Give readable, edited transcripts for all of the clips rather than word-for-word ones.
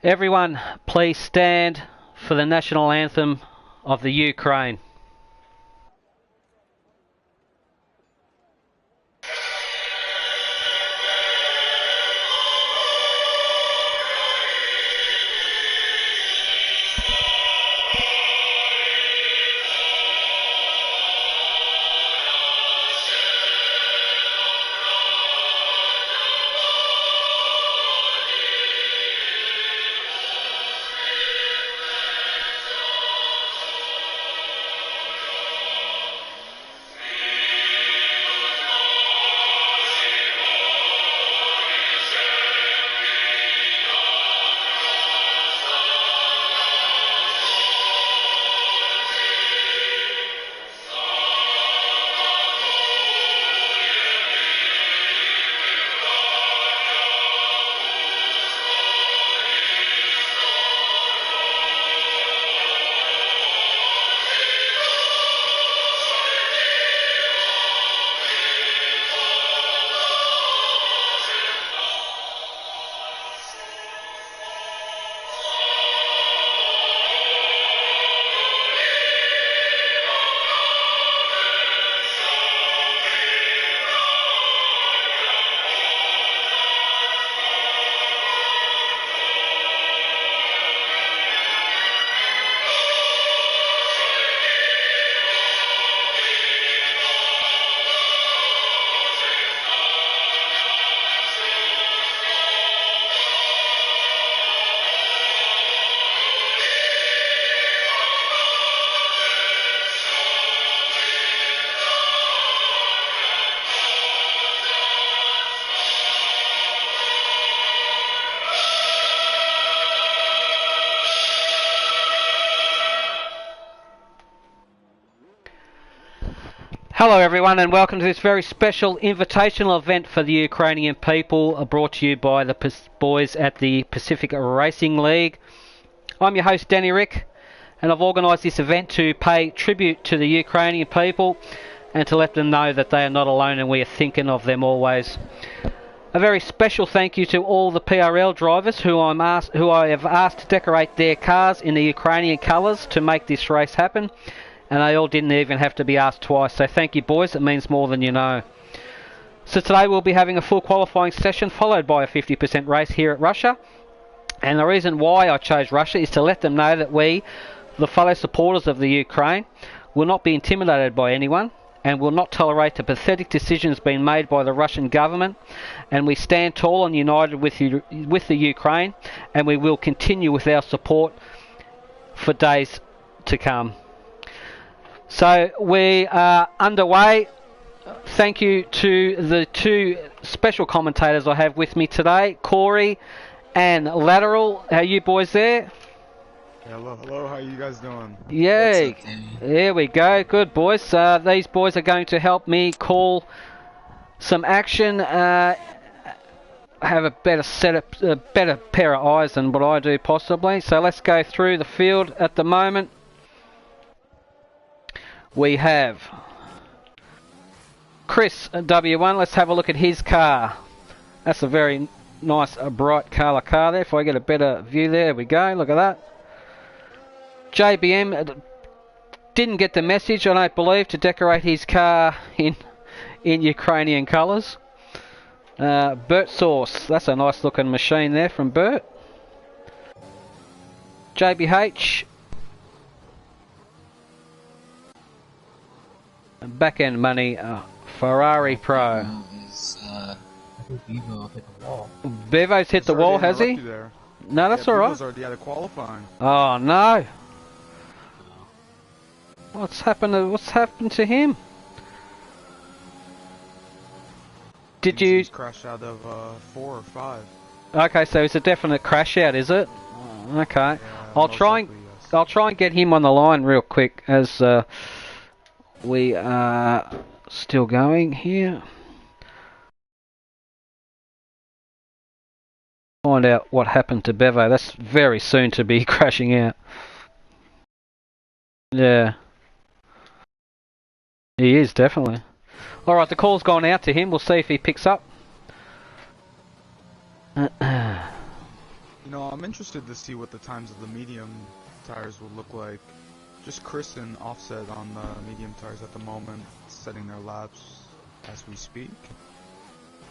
Everyone, please stand for the national anthem of the Ukraine. Hello everyone and welcome to this very special invitational event for the Ukrainian people brought to you by the boys at the Pacific Racing League. I'm your host Danny Rick and I've organised this event to pay tribute to the Ukrainian people and to let them know that they are not alone and we are thinking of them always. A very special thank you to all the PRL drivers who I have asked to decorate their cars in the Ukrainian colours to make this race happen. And they all didn't even have to be asked twice. So thank you boys, it means more than you know. So today we'll be having a full qualifying session followed by a 50% race here at Russia. And the reason why I chose Russia is to let them know that we, the fellow supporters of the Ukraine, will not be intimidated by anyone and will not tolerate the pathetic decisions being made by the Russian government. And we stand tall and united with the Ukraine, and we will continue with our support for days to come. So we are underway. Thank you to the two special commentators I have with me today, Corey and Lateral. How are you boys there? Hello, how you guys doing? Yay, there we go, good boys. These boys are going to help me call some action, have a better setup, a better pair of eyes than what I do possibly. So let's go through the field at the moment. We have Chris W1. Let's have a look at his car. That's a very nice, bright colour car there. If I get a better view there we go. Look at that. JBM didn't get the message, I don't believe, to decorate his car in Ukrainian colours. Bert Sauce. That's a nice looking machine there from Bert. JBH. Back end money, Ferrari Pro. I think Bevo hit the wall. Bevo's hit the wall, has he? No, that's alright. Bevo's already out of qualifying. Oh no! What's happened to him? Did you crash out of 4 or 5? Okay, so it's a definite crash out, is it? Oh, okay. Yeah, I'll try and get him on the line real quick as we are still going here. Find out what happened to Bevo. That's very soon to be crashing out. Yeah. He is, definitely. Alright, the call's gone out to him. We'll see if he picks up. You know, I'm interested to see what the times of the medium tires will look like. Just Chris and Offset on the medium tires at the moment, setting their laps as we speak.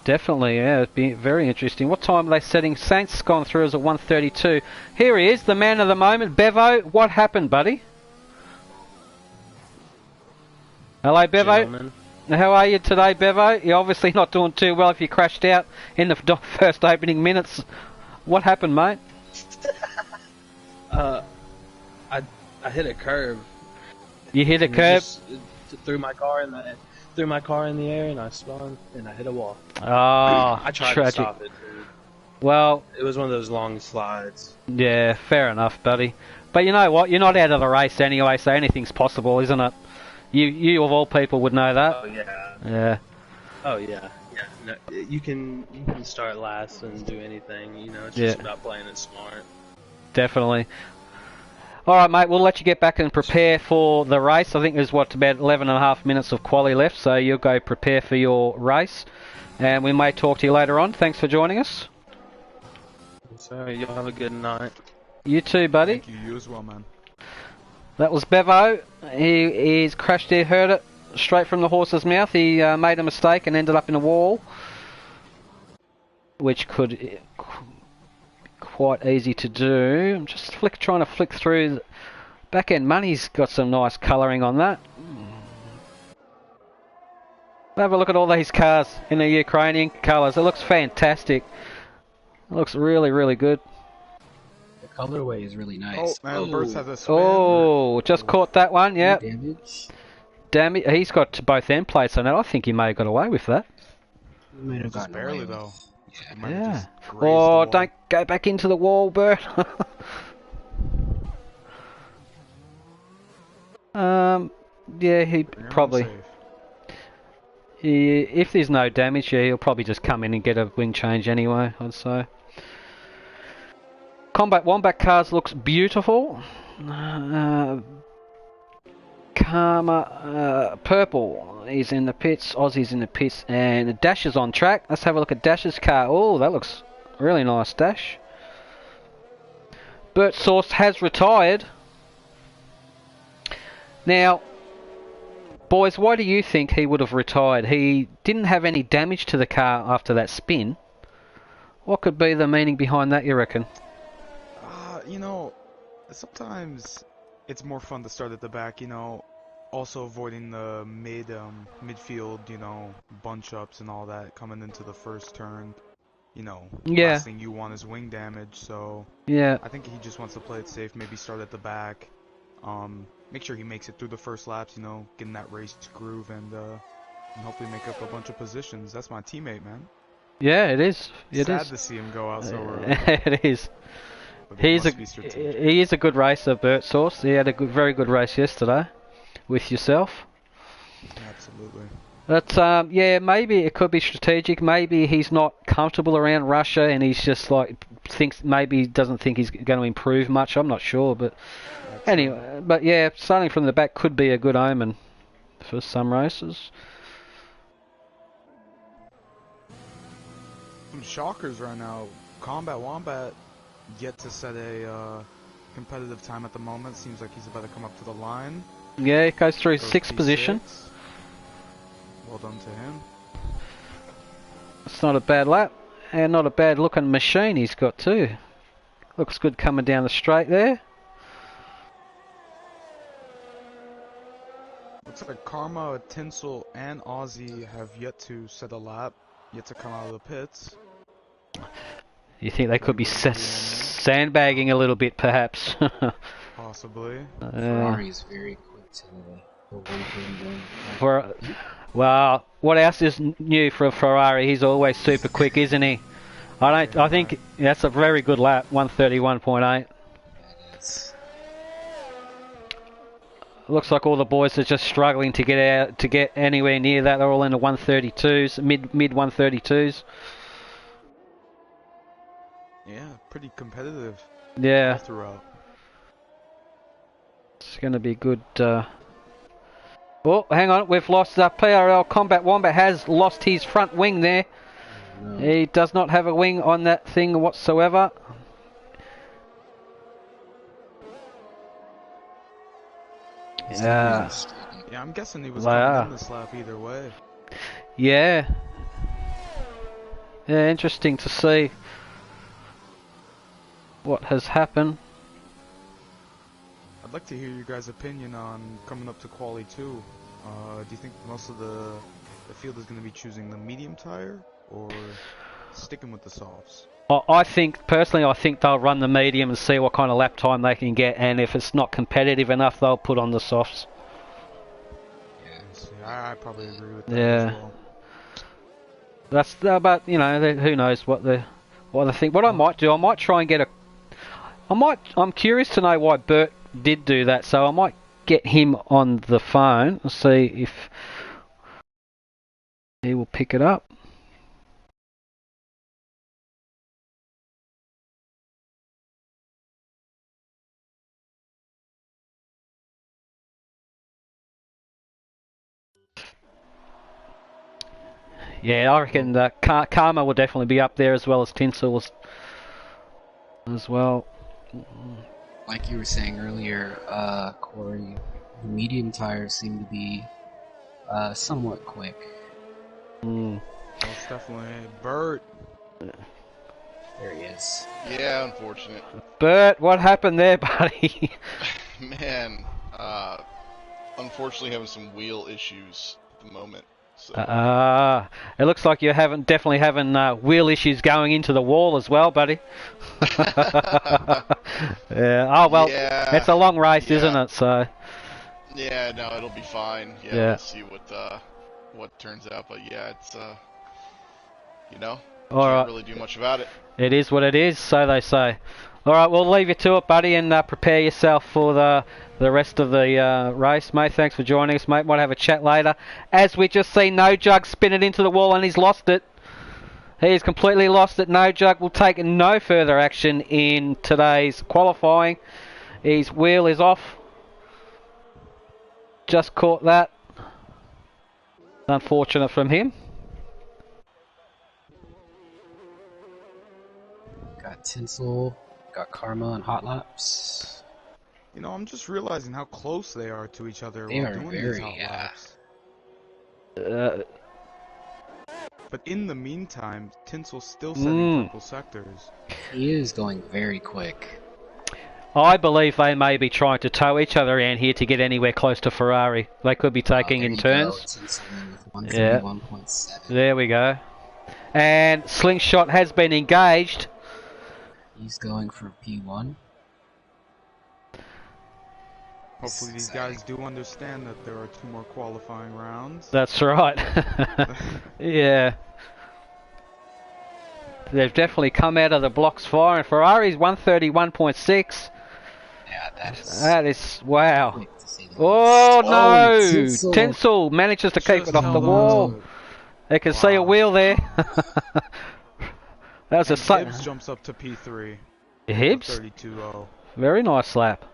Definitely, yeah, it'd be very interesting. What time are they setting? Saints gone through as at 1:32. Here he is, the man of the moment, Bevo. What happened, buddy? Hello, Bevo. Gentlemen. How are you today, Bevo? You're obviously not doing too well if you crashed out in the first opening minutes. What happened, mate? I hit a curve. You hit a curb? Just threw my car in the air and I spun and I hit a wall. Oh, I tried tragic. to stop it, dude. Well, It was one of those long slides. yeah, fair enough, buddy. But you know what? You're not out of the race anyway, so anything's possible, isn't it? You of all people would know that. Oh yeah. Yeah. Oh yeah. Yeah. No, you can start last and do anything. You know, it's Yeah. just about playing it smart. Definitely. Alright, mate, we'll let you get back and prepare for the race. I think there's, about 11 and a half minutes of quali left, so you'll go prepare for your race. And we may talk to you later on. Thanks for joining us. So y'all have a good night. You too, buddy. Thank you, you as well, man. That was Bevo. He's crashed there, heard it straight from the horse's mouth. He made a mistake and ended up in a wall, which could quite easy to do. I'm just trying to flick through. Back end money's got some nice colouring on that. Have a look at all these cars in the Ukrainian colours. It looks fantastic. It looks really, really good. The colorway is really nice. Oh, man, Burst has a spin. Oh, just caught that one. Yep. Damage. Damn it, he's got both end plates on it. I think he may have got away with that. You might have Just gotten barely, away with- though. Yeah. He might have Yeah. just grazed the Oh, wall. don't go back into the wall, Bert. Yeah, he Bring her probably. home safe. If there's no damage, yeah, he'll probably just come in and get a wing change anyway, I'd say. Combat Wombat cars looks beautiful. Karma Purple is in the pits, Aussie's in the pits, and Dash is on track. Let's have a look at Dash's car. Oh, that looks really nice, Dash. Bert Source has retired. Now, boys, why do you think he would have retired? He didn't have any damage to the car after that spin. What could be the meaning behind that, you reckon? You know, sometimes it's more fun to start at the back, you know, also avoiding the midfield, you know, bunch ups and all that coming into the first turn. You know, Yeah. last thing you want is wing damage, so Yeah, I think he just wants to play it safe, maybe start at the back. Make sure he makes it through the first laps, you know, get in that race groove and hopefully make up a bunch of positions. That's my teammate, man. yeah, it is. It Sad is. to see him go out so early. It is. But he He is a good racer, Bert Source. He had a very good race yesterday with yourself. Absolutely. But yeah, maybe it could be strategic. Maybe he's not comfortable around Russia, and he's just like doesn't think he's going to improve much. I'm not sure, but anyway. But yeah, starting from the back could be a good omen for some races. Some shockers right now. Combat Wombat yet to set a competitive time at the moment. Seems like he's about to come up to the line. Yeah, it goes through Goes sixth P6. position. Well done to him. It's not a bad lap, and not a bad looking machine he's got too. Looks good coming down the straight there. Looks like Karma, Tinsel, and Aussie have yet to set a lap, yet to come out of the pits. You think they could be sandbagging a little bit, perhaps? Possibly. Ferrari's very quick to away from them. Well, what else is new for a Ferrari? He's always super quick, isn't he? I think that's a very good lap, 131.8. Looks like all the boys are just struggling to get anywhere near that. They're all in the 132s, mid 132s. Yeah, pretty competitive Yeah, throughout. it's going to be good. Oh, hang on, we've lost PRL Combat Wombat has lost his front wing there. No. He does not have a wing on that thing whatsoever. Yeah. Yeah, I'm guessing he was Wow. coming in this lap either way. Yeah. Yeah, interesting to see what has happened. I'd like to hear your guys' opinion on coming up to Quali 2. Do you think most of the field is going to be choosing the medium tire or sticking with the softs? I think, personally, I think they'll run the medium and see what kind of lap time they can get, and if it's not competitive enough, they'll put on the softs. Yeah, I probably agree with that Yeah. as well. That's, but you know, who knows what they think. What I might do, I might try and get I'm curious to know why Bert did do that, so I might get him on the phone and see if he will pick it up. Yeah, I reckon that Karma will definitely be up there as well as Tinsel as well. Like you were saying earlier, Corey, the medium tires seem to be somewhat quick. Most definitely. Bert. There he is. Yeah, unfortunate. Bert, what happened there, buddy? Man, unfortunately having some wheel issues at the moment. So. It looks like you're definitely having wheel issues going into the wall as well, buddy. Yeah. Oh well, yeah, it's a long race, isn't it? So. Yeah, no, it'll be fine. Yeah, Yeah. we'll see what turns out. But yeah, it's you know, All can't right. really do much about it. It is what it is, so they say. All right, we'll leave you to it, buddy, and prepare yourself for the rest of the race, mate. Thanks for joining us, mate. Might have a chat later. As we just seen No Jug spin it into the wall, and he's lost it. He's completely lost it. No Jug will take no further action in today's qualifying. His wheel is off. Just caught that. Unfortunate from him. Got Tinsel, got Karma and Hot Laps. You know, I'm just realizing how close they are to each other They while are doing very, these hot yeah. laps. But in the meantime, Tinsel's still setting purple sectors. He is going very quick. I believe they may be trying to tow each other in here to get anywhere close to Ferrari. They could be taking in turns. Yeah. There we go. And Slingshot has been engaged. He's going for P1. Hopefully these guys do understand that there are 2 more qualifying rounds. That's right. Yeah. They've definitely come out of the blocks firing. Ferrari's 131.6. Yeah, that is wow. quick to see the Oh least. no! Tinsel. Tinsel manages to keep Just it off the held on wall. to it. They can see a wheel there. That was a Hibbs jumps up to P3. Hibbs? 32-0. Very nice lap.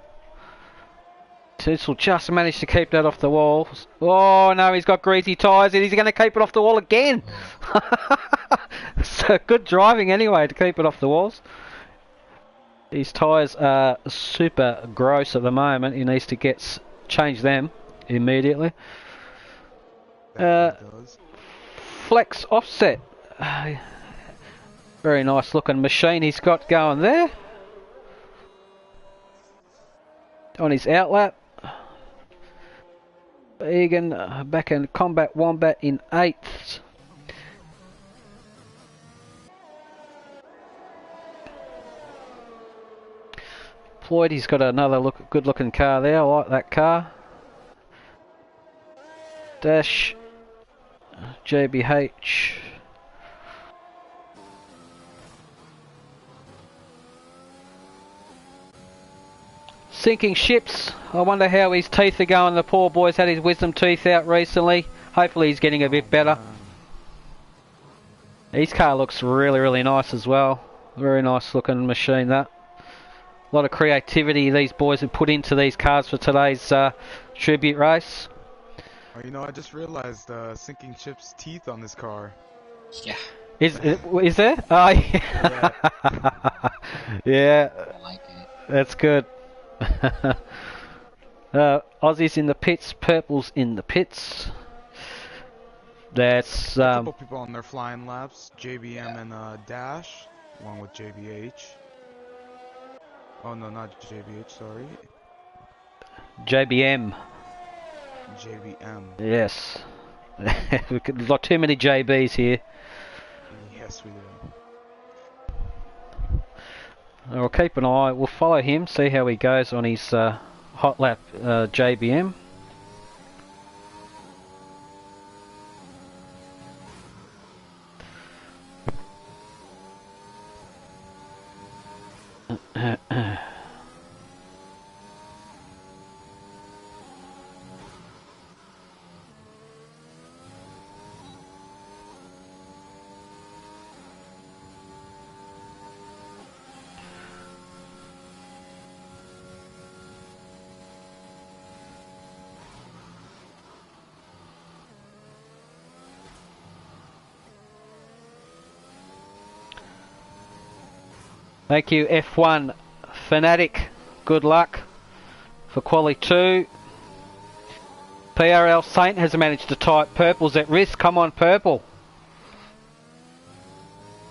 Tinsel just managed to keep that off the wall. Oh no, he's got greasy tyres and he's going to keep it off the wall again. So good driving anyway to keep it off the walls. His tyres are super gross at the moment. He needs to change them immediately. Flex offset. Very nice looking machine he's got going there. On his outlap. Egan back in Combat Wombat in 8th. Floyd, he's got another good looking car there. I like that car. Dash JBH. Sinking ships. I wonder how his teeth are going. The poor boy's had his wisdom teeth out recently. Hopefully he's getting a bit better. His car looks really, really nice as well. Very nice looking machine, that. A lot of creativity these boys have put into these cars for today's tribute race. Oh, you know, I just realized Sinking Chip's teeth on this car. Yeah. Is there? Oh, yeah. Yeah. I like it. That's good. Aussies in the pits, purples in the pits. That's A couple people on their flying laps, JBM and Dash, along with JBH. Oh no, not JBH, sorry. JBM. JBM. Yes. We've got too many JBs here. Yes, we do. We'll keep an eye. We'll follow him, see how he goes on his hot lap JBM. Thank you, F1 Fanatic. Good luck for Quali 2. PRL Saint has managed to type Purple's at risk. Come on, Purple.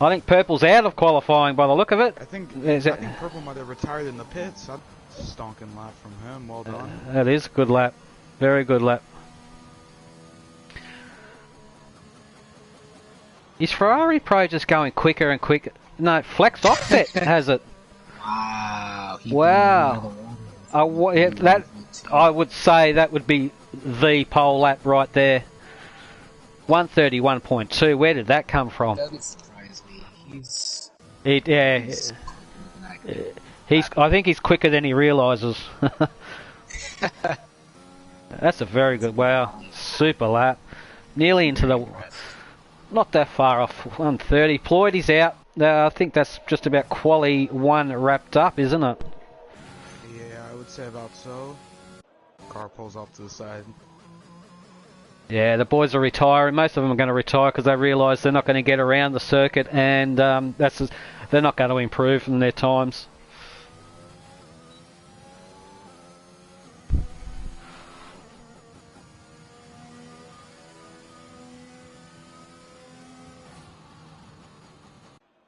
I think Purple's out of qualifying by the look of it. I think Is it Purple might have retired in the pits. That's a stonking lap from him. Well done. that is a good lap. Very good lap. Is Ferrari Pro just going quicker and quicker? No, Flex Offset has it. Wow. Wow. That I would say that would be the pole lap right there. 131.2. Where did that come from? Doesn't surprise me. He's I think he's quicker than he realises. That's a very good. Wow, super lap. Nearly into the. Not that far off. 130. Ployd is out. I think that's just about Quali 1 wrapped up, isn't it? Yeah, I would say about so. Car pulls off to the side. Yeah, the boys are retiring. Most of them are going to retire because they realise they're not going to get around the circuit, and they're not going to improve in their times.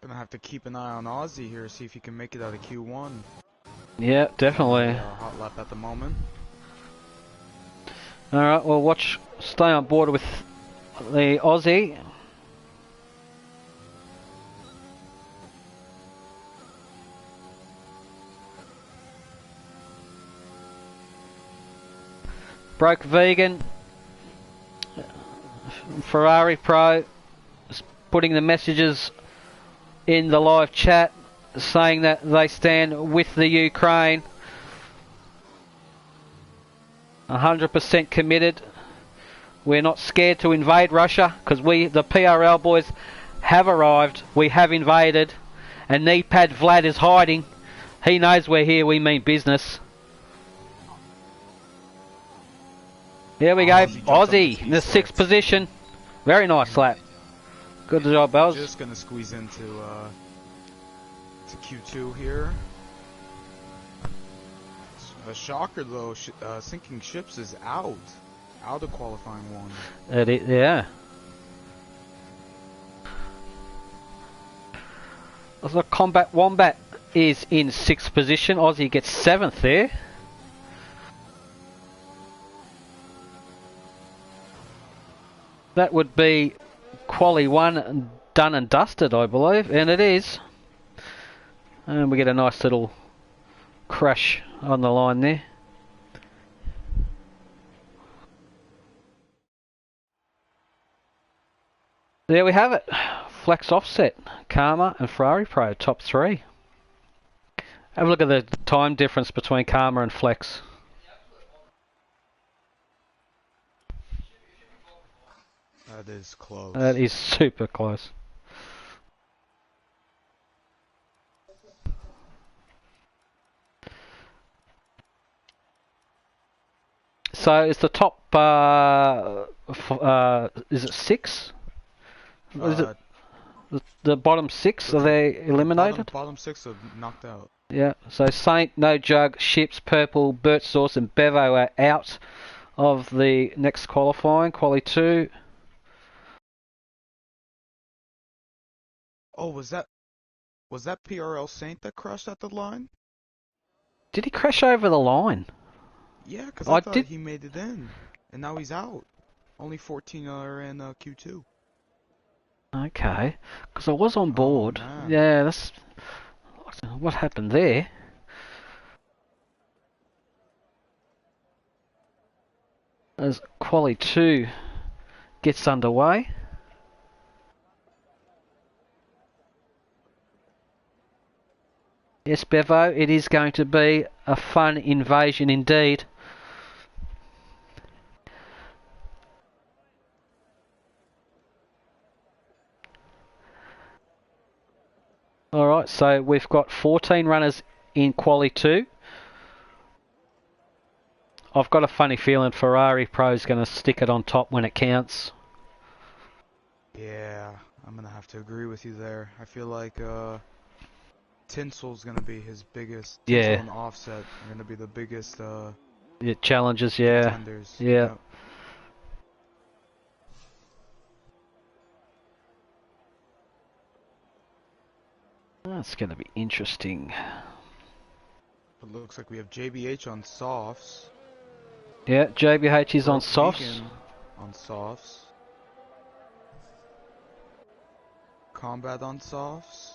Gonna have to keep an eye on Aussie here, see if he can make it out of Q1. Yeah, definitely. Hot lap at the moment. Alright, well stay on board with the Aussie. Broke Vegan. Ferrari Pro is putting the messages in the live chat saying that they stand with the Ukraine. 100% committed. We're not scared to invade Russia because the PRL boys, have arrived. We have invaded, and Knee-pad Vlad is hiding. He knows we're here. We mean business. Here we go, Aussie in the 6th position. Very nice lap. Good job, Oz. Just gonna squeeze into to Q2 here. A shocker though, sinking ships is out of qualifying 1. Yeah. The Combat Wombat is in 6th position. Aussie gets 7th there. That would be Quali 1 done and dusted, I believe, and it is. And we get a nice little crash on the line there. There we have it. Flex Offset, Karma and Ferrari Pro, top 3. Have a look at the time difference between Karma and Flex. That is close. That is super close. So is the top, is it 6? Is it the bottom 6, are they eliminated? Bottom 6 are knocked out. Yeah, so Saint, No Jug, Ships, Purple, Burt Sauce and Bevo are out of the next qualifying, Quali 2. Oh, was that PRL Saint that crashed at the line? Did he crash over the line? Yeah, because I I thought did- he made it in, and now he's out. Only 14 are in Q2. Okay, because I was on board. man. Yeah, that's... What happened there? As Quali 2 gets underway. Yes, Bevo, it is going to be a fun invasion indeed. Alright, so we've got 14 runners in Quali 2. I've got a funny feeling Ferrari Pro's going to stick it on top when it counts. Yeah, I'm gonna have to agree with you there. I feel like Tinsel's gonna be his biggest. Yeah. Tinsel and Offset are gonna be the biggest Yeah, challenges, yeah. contenders. Yeah. Yep. That's going to be interesting. It looks like we have JBH on softs. Yeah, JBH is on softs. Vegan on softs. Combat on softs.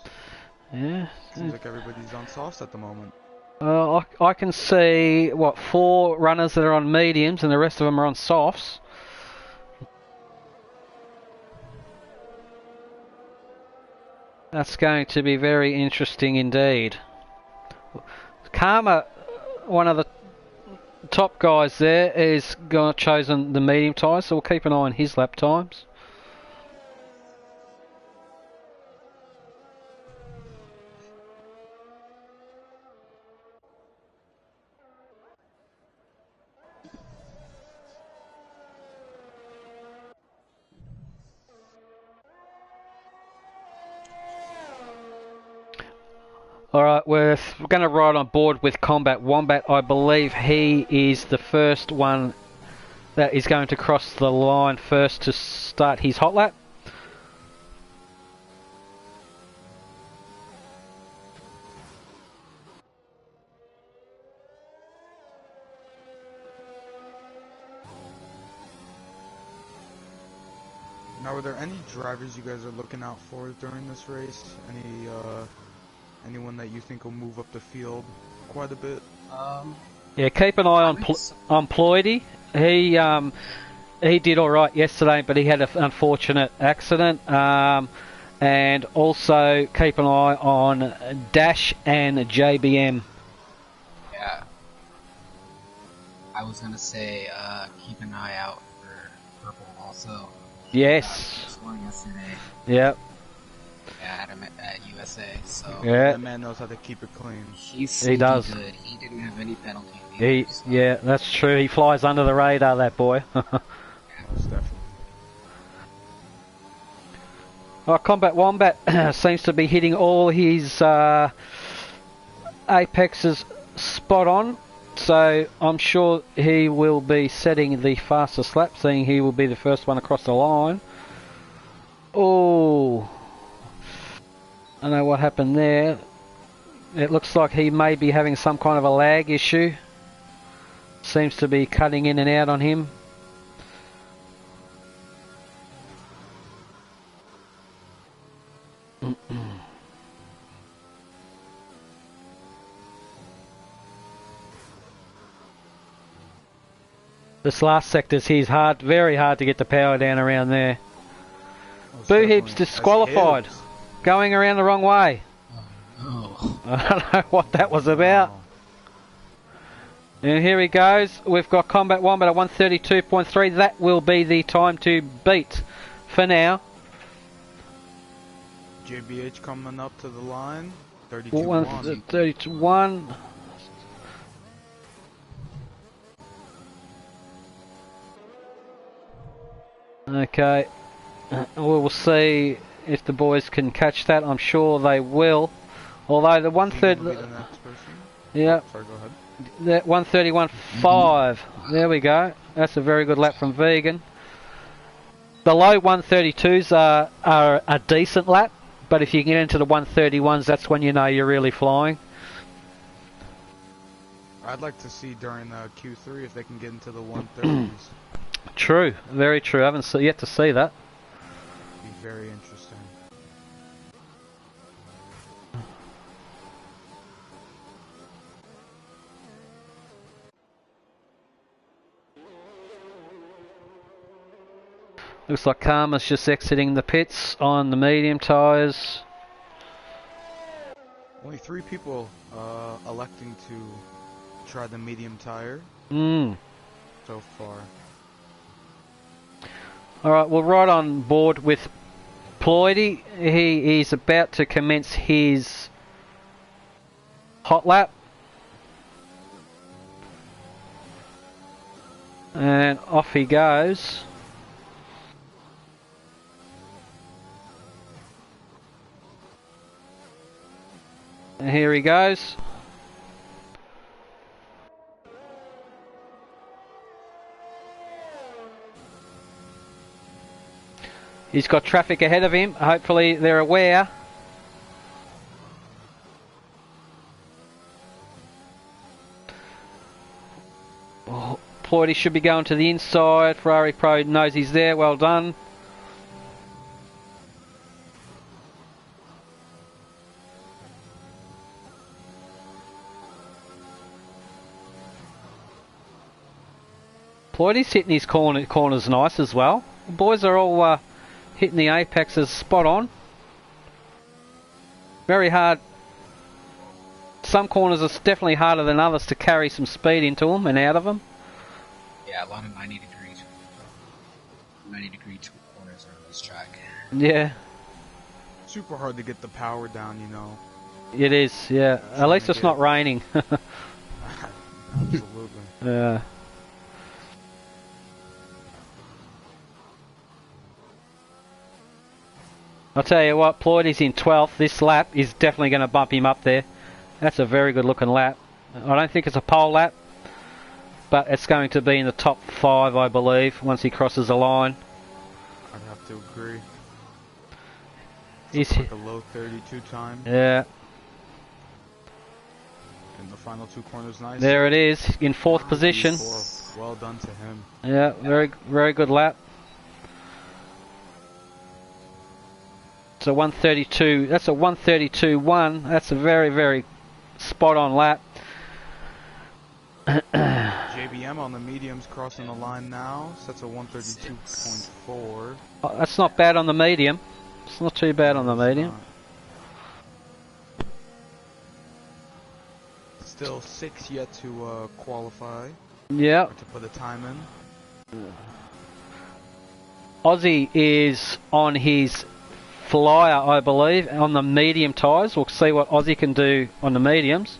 Yeah. Seems like everybody's on softs at the moment. I can see, 4 runners that are on mediums and the rest of them are on softs. That's going to be very interesting indeed. Karma, one of the top guys there, is chosen the medium tyres, so we'll keep an eye on his lap times. Alright, we're going to ride on board with Combat Wombat. I believe he is the first one that is going to cross the line first to start his hot lap. Now, are there any drivers you guys are looking out for during this race? Anyone that you think will move up the field quite a bit? Yeah, keep an eye on Ploidy. He did all right yesterday, but he had an unfortunate accident. And also keep an eye on Dash and JBM. Yeah. I was gonna say, keep an eye out for Purple also. Yes. Scored yesterday. Yep. Yeah, I had him at USA, so Yeah. That man knows how to keep it clean. he does. Good. He didn't have any penalties. Yeah, that's true. He flies under the radar, that boy. Most definitely. Combat Wombat seems to be hitting all his apexes spot on, so I'm sure he will be setting the fastest lap, seeing he will be the first one across the line. Oh, I know what happened there. It looks like he may be having some kind of a lag issue. Seems to be cutting in and out on him. This last sector's he's very hard to get the power down around there. Boo Heap's disqualified. Going around the wrong way. Oh. I don't know what that was about. And here he goes. We've got Combat Wombat at 132.3. That will be the time to beat for now. JBH coming up to the line. 32-1. 32-1. Okay. We'll see if the boys can catch that. I'm sure they will. Although the Will be the next Yeah. Sorry, go ahead. That 131.5. There we go. That's a very good lap from Vegan. The low 132s are a decent lap, but if you get into the 131s, that's when you know you're really flying. I'd like to see during Q3 if they can get into the 130s. True, very true. I haven't yet to see that. Be very interesting. Looks like Karma's just exiting the pits on the medium tyres. Only 3 people electing to try the medium tire so far. Alright, we're right on board with Ploidy. He's about to commence his hot lap. And off he goes. And here he goes. He's got traffic ahead of him. Hopefully they're aware. Oh, Ploidy should be going to the inside. Ferrari Pro knows he's there. Well done. Ploidy's hitting his corners nice as well. The boys are all hitting the apexes spot on. Very hard. Some corners are definitely harder than others to carry some speed into them and out of them. Yeah, a lot of 90 degree corners are on this track. Yeah. Super hard to get the power down, you know. It is, yeah. At least it's not raining. Absolutely. Yeah. I'll tell you what, Ploidy's in 12th. This lap is definitely going to bump him up there. That's a very good looking lap. I don't think it's a pole lap, but it's going to be in the top 5, I believe, once he crosses the line. I'd have to agree. He's like a low 32 time. Yeah. And the final 2 corners, nice. There it is, in 4th position. Well done to him. Yeah, very good lap. It's a 132. That's a 132.1. That's a very spot on lap. JBM on the mediums crossing the line now. Sets a 132.4. Oh, that's not bad on the medium. It's not too bad on the medium. Still 6 yet to qualify. Yeah. Or to put a time in. Aussie is on his flyer, I believe, on the medium tyres. We'll see what Aussie can do on the mediums.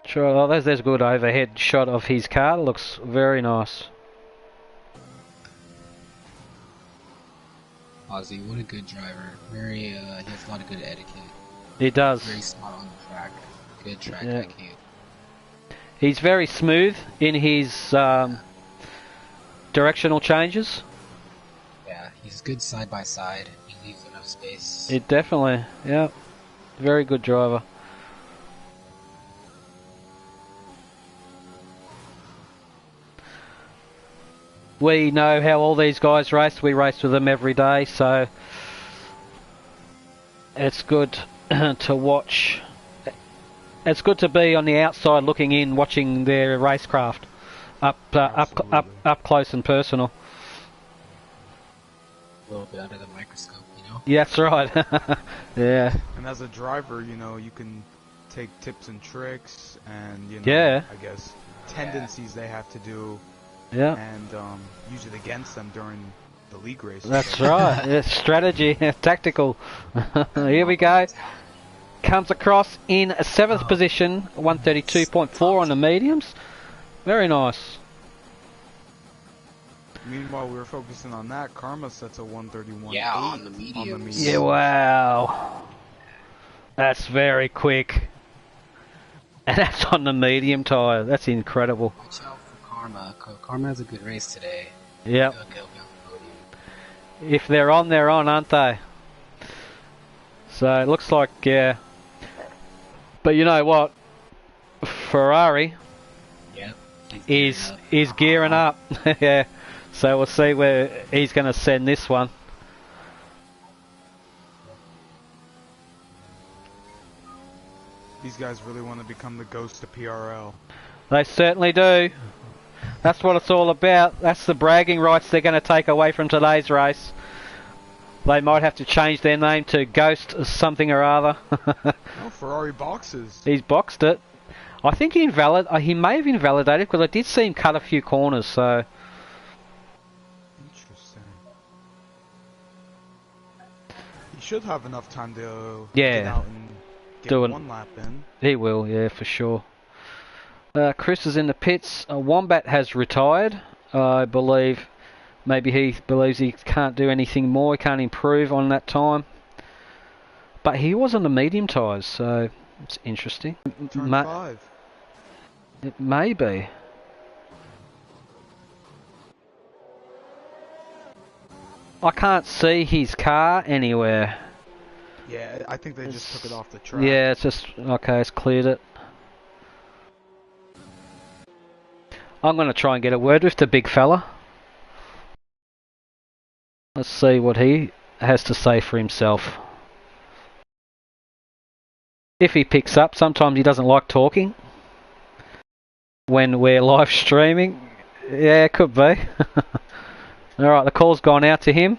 Sure, oh, there's a good overhead shot of his car. Looks very nice. Aussie, what a good driver. He has a lot of good etiquette. He does. Very smart on the track. Good track Yeah. IQ. He's very smooth in his directional changes. Yeah, he's good side by side. He leaves enough space. It definitely, yeah. Very good driver. We know how all these guys race. We race with them every day, so it's good to watch. It's good to be on the outside looking in, watching their racecraft up close and personal. A little bit under the microscope, you know? Yeah, that's right. Yeah. And as a driver, you know, you can take tips and tricks and, you know, Yeah. I guess, tendencies they have to do. Yeah. And use it against them during the league races. That's right. Yeah, strategy, tactical. Here we go. Comes across in 7th position, 132.4 on the mediums. Very nice. Meanwhile, we were focusing on that. Karma sets a 131. Yeah, on the medium. Yeah, wow. That's very quick. And that's on the medium tyre. That's incredible. Watch out for Karma. Karma has a good race today. Yep. They'll be on the podium. If they're on, aren't they? So it looks like, yeah. But you know what? Ferrari Yep. is gearing up. Yeah. So we'll see where he's going to send this one. These guys really want to become the ghost of PRL. They certainly do. That's what it's all about. That's the bragging rights they're going to take away from today's race. They might have to change their name to Ghost something or other. Oh, Ferrari boxes. He's boxed it. I think he may have invalidated because I did see him cut a few corners. So Interesting. He should have enough time to Yeah. get out and get Do it. one lap in. he will, yeah, for sure. Chris is in the pits. Wombat has retired. I believe maybe he believes he can't do anything more. He can't improve on that time. But he was on the medium tyres, so it's interesting. Turn Ma- 5. It may be. I can't see his car anywhere. Yeah, I think they just took it off the track. Yeah, it's just... Okay, it's cleared it. I'm going to try and get a word with the big fella. Let's see what he has to say for himself. If he picks up, sometimes he doesn't like talking. When we're live streaming. Yeah, it could be. Alright, the call's gone out to him.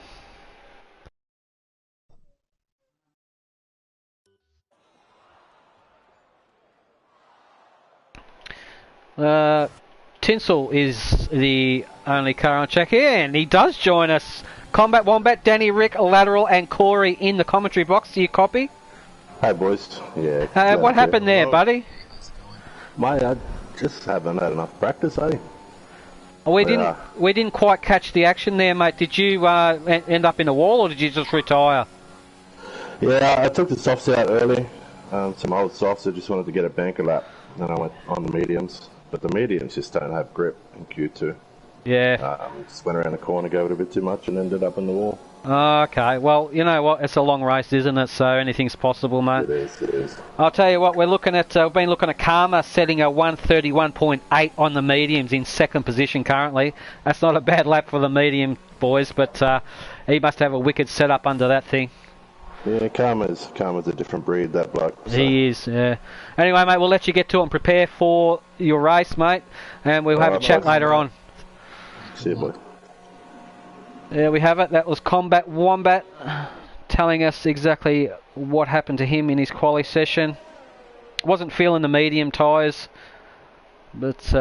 Tinsel is the only car on track here, and he does join us. Combat Wombat, Danny, Rick, Lateral, and Corey in the commentary box. Do you copy? Hi boys. Yeah. What happened there, buddy? Mate, I just haven't had enough practice, eh? We didn't quite catch the action there, mate. Did you end up in a wall, or did you just retire? Yeah, I took the softs out early. Some old softs. I just wanted to get a banker lap. Then I went on the mediums. But the mediums just don't have grip in Q2. Yeah. Just went around the corner, gave it a bit too much, and ended up in the wall. Okay, well, you know what? It's a long race, isn't it? So anything's possible, mate. It is. I'll tell you what, we've been looking at Karma setting a 131.8 on the mediums in second position currently. That's not a bad lap for the medium boys, but he must have a wicked setup under that thing. Yeah, Karma's a different breed, that bloke. So. He is, yeah. Anyway, mate, we'll let you get to it and prepare for your race, mate, and we'll have a chat later on. See you, boy. There we have it. That was Combat Wombat telling us exactly what happened to him in his quali session. Wasn't feeling the medium tyres, but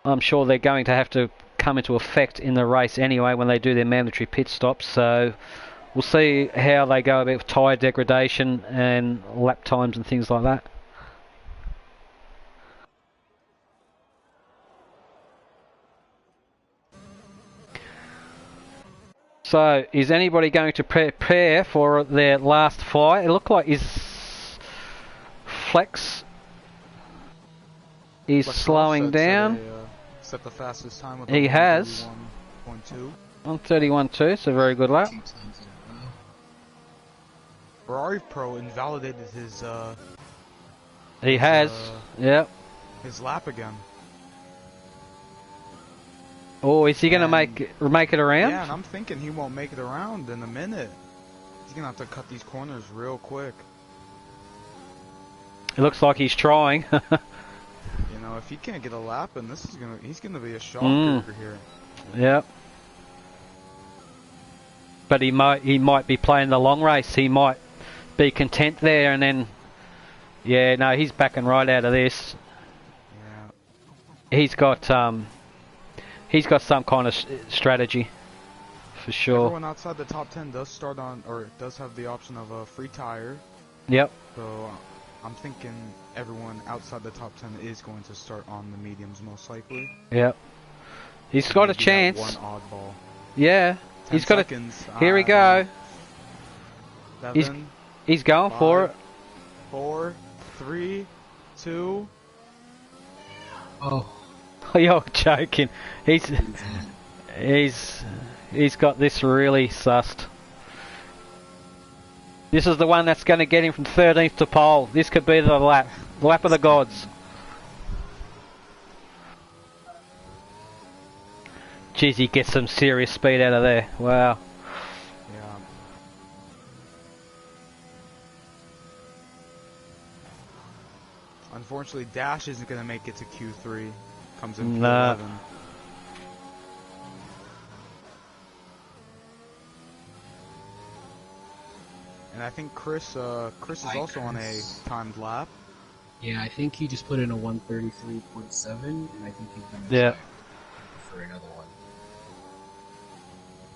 I'm sure they're going to have to come into effect in the race anyway when they do their mandatory pit stops. So we'll see how they go about tyre degradation and lap times and things like that. So, is anybody going to prepare for their last fly? It looked like Flex is slowing down. Set the fastest time with He has 131.2. 131.2, so very good lap. Ferrari Pro invalidated his He has, yep. his lap again. Oh, is he going to make it around? Yeah, and I'm thinking he won't make it around in a minute. He's gonna have to cut these corners real quick. It looks like he's trying. You know, if he can't get a lap, and he's gonna be a shocker here. Yep. But he might be playing the long race. He might be content there, and then, yeah, no, he's backing right out of this. Yeah. He's got some kind of strategy, for sure. Everyone outside the top 10 does start on, or does have the option of a free tire. Yep. So I'm thinking everyone outside the top 10 is going to start on the mediums most likely. Yep. He's got a Maybe that chance. one oddball. Yeah. 10 He's got seconds. a. Here we go. 7, He's going for it. 4, 3, 2. Oh, You're joking. He's got this really sussed. This is the one that's going to get him from 13th to pole. This could be the lap of the gods. Jeez, he gets some serious speed out of there. Wow. Yeah. Unfortunately, Dash isn't going to make it to Q3. Comes in Nah. P11. And I think Chris is also on a timed lap. yeah, I think he just put in a 133.7, and I think he's going to Yeah. try for another one.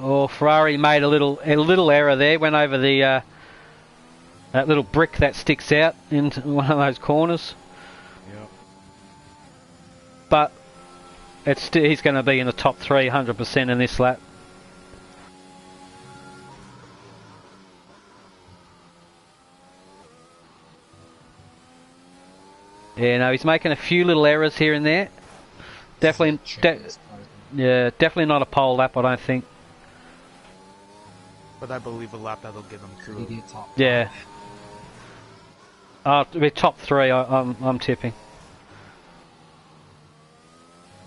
Oh, Ferrari made a little error there. Went over the that little brick that sticks out into one of those corners. Yep. But he's going to be in the top 3 100% in this lap. Yeah, no, he's making a few little errors here and there. Definitely, definitely not a pole lap, I don't think. But I believe a lap that'll get him Could he through. get top Yeah. 5? We're top 3. I'm tipping.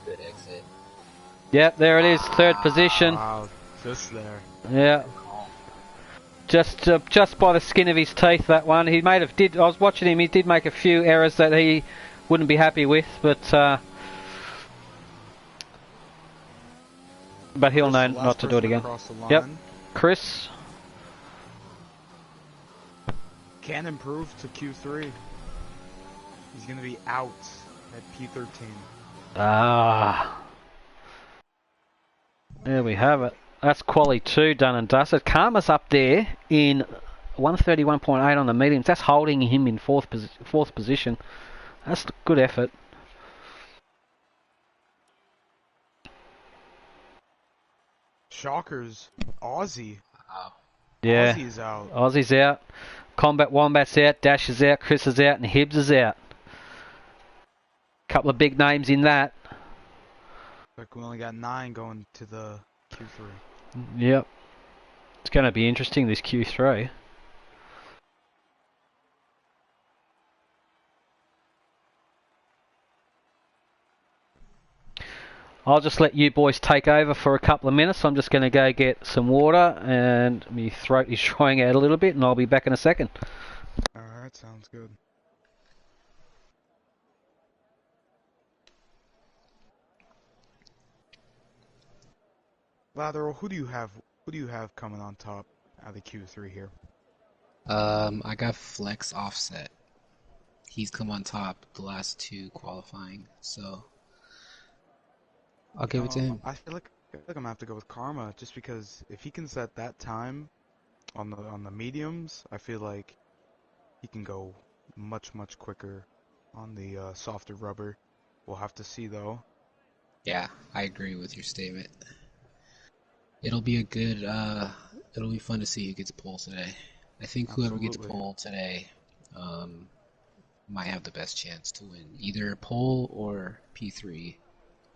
Good exit. Yep, there it is, 3rd position. Wow, just there. Yeah. Good call. Just by the skin of his teeth, that one. I was watching him. He did make a few errors that he wouldn't be happy with, but he'll know Chris, the not last to do it person again. across the line. Yep. Chris. Can improve to Q3. He's going to be out at P13. Ah. There we have it. That's quali 2 done and dusted. Karma's up there in 131.8 on the mediums. That's holding him in fourth position. That's a good effort. Shockers. Aussie. Wow. Yeah. Aussie's out. Aussie's out. Combat Wombat's out. Dash is out. Chris is out. And Hibbs is out. Couple of big names in that. Like we only got 9 going to the Q3. Yep. It's going to be interesting, this Q3. I'll just let you boys take over for a couple of minutes. I'm just going to go get some water, and my throat is drying out a little bit, and I'll be back in a second. Alright, sounds good. Lateral, who do you have coming on top out of the Q3 here? I got Flex Offset. He's come on top the last 2 qualifying, so I'll give it to him. I feel like I'm gonna have to go with Karma, just because if he can set that time on the mediums, I feel like he can go much quicker on the softer rubber. We'll have to see though. Yeah, I agree with your statement. It'll be a good, it'll be fun to see who gets pole today. I think whoever gets Absolutely. pole today, might have the best chance to win. Either pole or P3.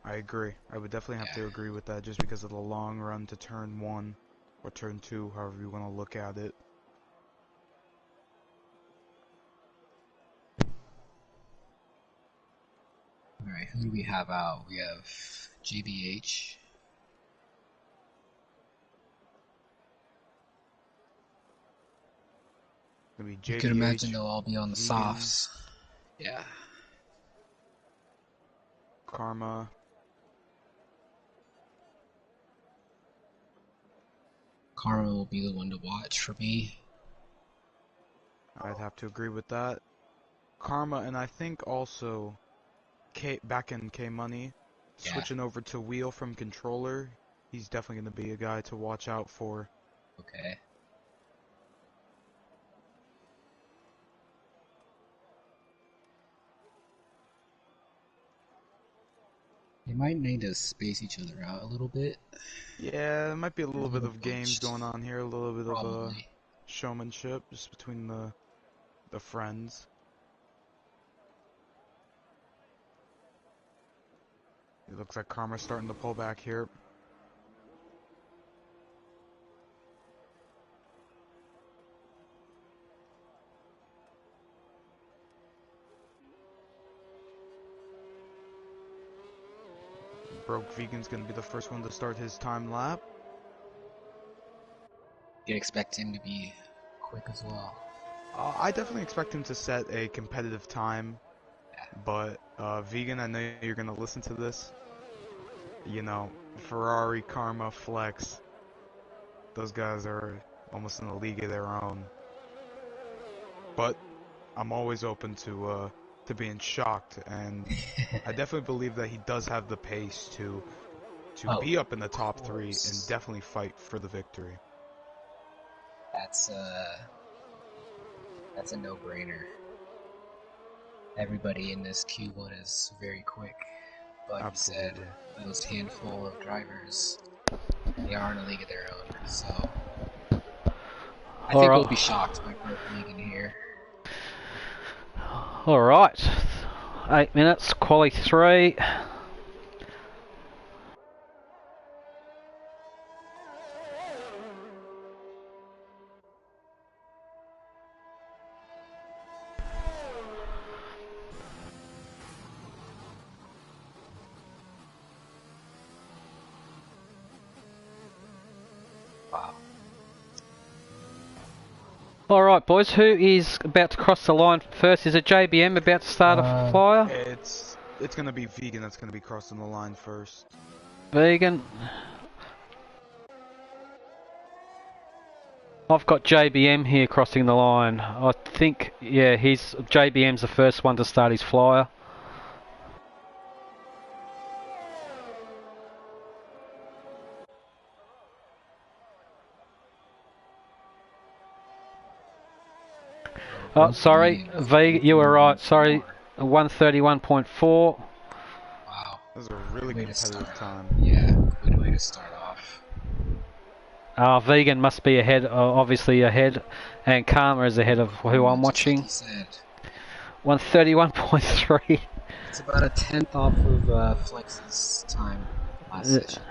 I agree. I would definitely have to agree with that, just because of the long run to turn 1 or turn 2, however you want to look at it. Alright, who do we have out? We have JBH. Gonna be You JBH, can imagine they'll all be on the Vegan, softs. Yeah. Karma. Karma will be the one to watch for me. I'd have to agree with that. Karma, and I think also back in K Money, Yeah. switching over to Wheel from controller, he's definitely going to be a guy to watch out for. Okay. They might need to space each other out a little bit. Yeah, there might be a little bit of games going on here, a little bit of Probably. showmanship just between the friends. It looks like Karma's starting to pull back here. Broke Vegan's gonna be the first one to start his time lap. You'd expect him to be quick as well. I definitely expect him to set a competitive time, but Vegan, I know you're gonna listen to this. You know, Ferrari, Karma, Flex, those guys are almost in a league of their own. But I'm always open to being shocked, and I definitely believe that he does have the pace to be up in the top 3 and definitely fight for the victory. That's a no-brainer. Everybody in this Q1 is very quick, but Absolutely. you said those handful of drivers, they are in a league of their own. So I think we'll be shocked by Prl League in here. All right, 8 minutes, quali 3. Wow. All right, boys, who is about to cross the line first? Is it JBM about to start a flyer? It's gonna be Vegan that's gonna be crossing the line first. Vegan. I've got JBM here crossing the line. I think, yeah, JBM's the first one to start his flyer. Oh, sorry, you were right. Sorry, 131.4. Wow. This is a really competitive time. Yeah, good way to start off. Vegan must be ahead, obviously ahead, and Karma is ahead of who I'm watching. 131.3. It's about a 10th off of Flex's time last session.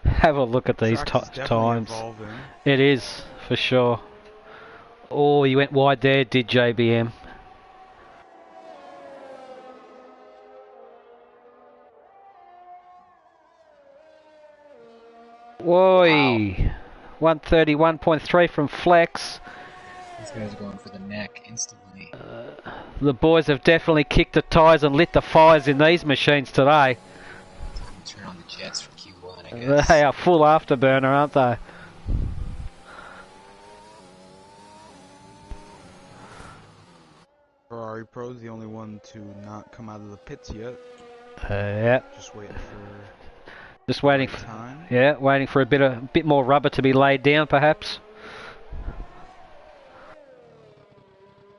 Have a look at these times. Evolving. It is, for sure. Oh, he went wide there, did JBM. Whoa, wow. 131.3 from Flex. These guys are going for the neck instantly. The boys have definitely kicked the tyres and lit the fires in these machines today. Time to turn on the jets for Q1, I guess. They are full afterburner, aren't they? Ferrari Pro's the only one to not come out of the pits yet. Yeah. Just waiting for time. Yeah, waiting for a bit more rubber to be laid down, perhaps.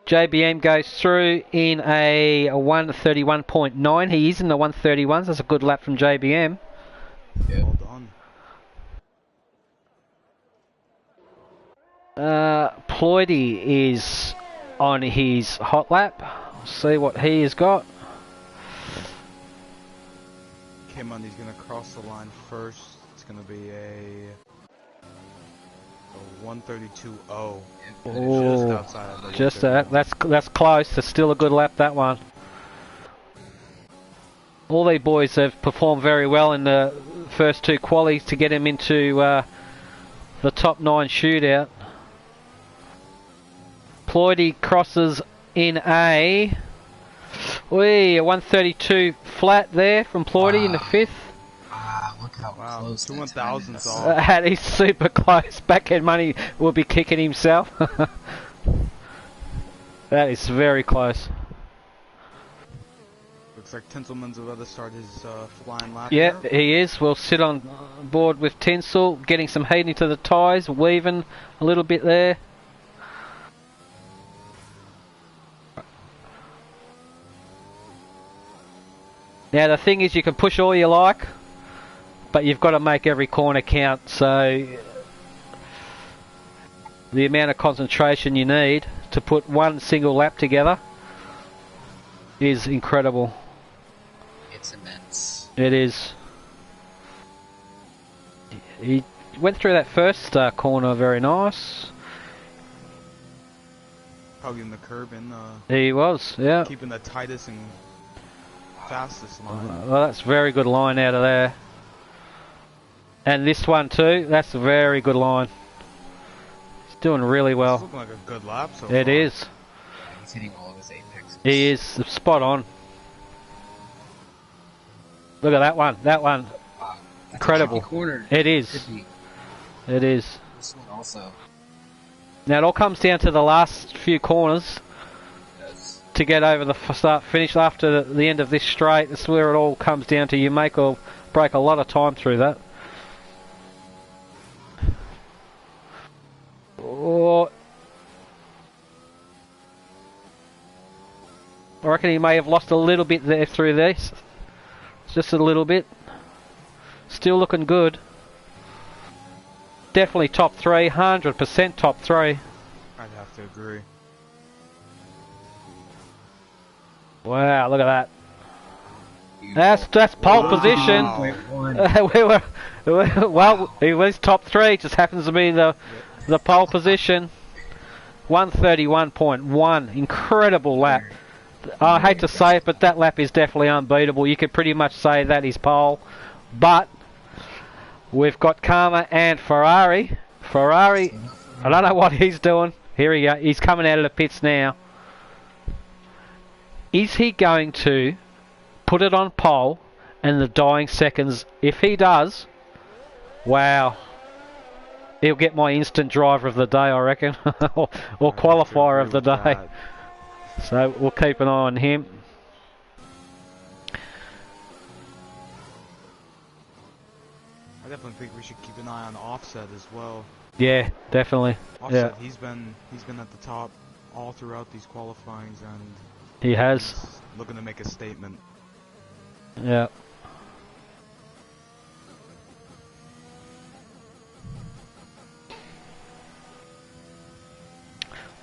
JBM goes through in a 131.9. He is in the 131s. That's a good lap from JBM. Yeah. Well done. Ploidy is on his hot lap. See what he has got. Kimmoney's going to cross the line first. It's going to be a 132.0. Oh, just outside of the just that's close. That's still a good lap, that one. All these boys have performed very well in the first 2 qualies to get him into the top 9 shootout. Ploidy crosses in a 132 flat there from Ploidy in the 5th. Look how close. 2 1,000s off. That is super close. Backend Money will be kicking himself. That is very close. Looks like Tinselman's about to start his flying lap. Yeah, here. he is. We'll sit on board with Tinsel, getting some heat into the tyres, weaving a little bit there. Now the thing is, you can push all you like, but you've got to make every corner count. So the amount of concentration you need to put one single lap together is incredible. It's immense. It is. He went through that first corner very nice. Hugging the curb and He was, yeah. keeping the tightest and fastest line. Well, that's a very good line out of there. And this one too, that's a very good line. He's doing really It's well. looking like a good lap so It far. is. He's hitting all of his apexes. He is spot on. Look at that one. That one. Wow. That's Incredible. A tricky corner. It is. Could be. It is. This one also Now it all comes down to the last few corners does. to get over the start finish. After the end of this straight, that's where it all comes down to. You make or break a lot of time through that. Oh, I reckon he may have lost a little bit there through this. Just a little bit. Still looking good. Definitely top 3, 100% top 3. I'd have to agree. Wow, look at that. That's pole position. Well, he was top 3. Just happens to be the pole position. 131.1. Incredible lap. I hate to say it, but that lap is definitely unbeatable. You could pretty much say that is pole. But we've got Karma and Ferrari. Ferrari, I don't know what he's doing. Here he go. He's coming out of the pits now. Is he going to put it on pole in the dying seconds? If he does, wow. He'll get my instant driver of the day, I reckon. or qualifier of the day. So we'll keep an eye on him. I definitely think we should keep an eye on Offset as well. Yeah, definitely. Offset, Yeah. he's been at the top all throughout these qualifyings, and He has. he's looking to make a statement. Yeah.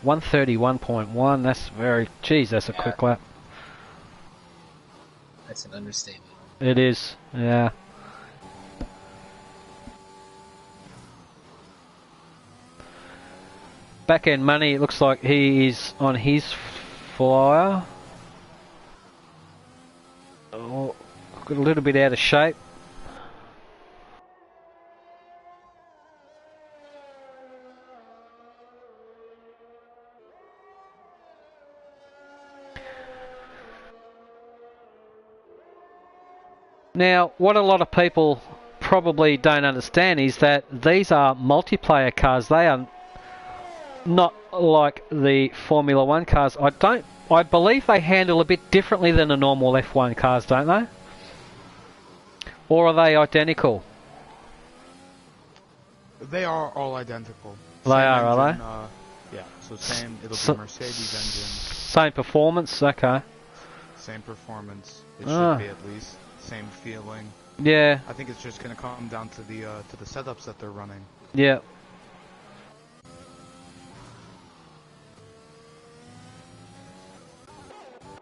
$131.1. That's very. Geez, that's a quick lap. That's an understatement. It is. Yeah. Back end money. It looks like he is on his flyer. Oh, got a little bit out of shape. Now, what a lot of people probably don't understand is that these are multiplayer cars. They are not like the Formula 1 cars. I believe they handle a bit differently than the normal F1 cars, don't they? Or are they identical? They are all identical. They are engine, yeah, so same, it'll be Mercedes engine, Same performance? Okay. same performance, it Ah. should be at least, same feeling. Yeah, I think it's just gonna come down to the setups that they're running. yeah.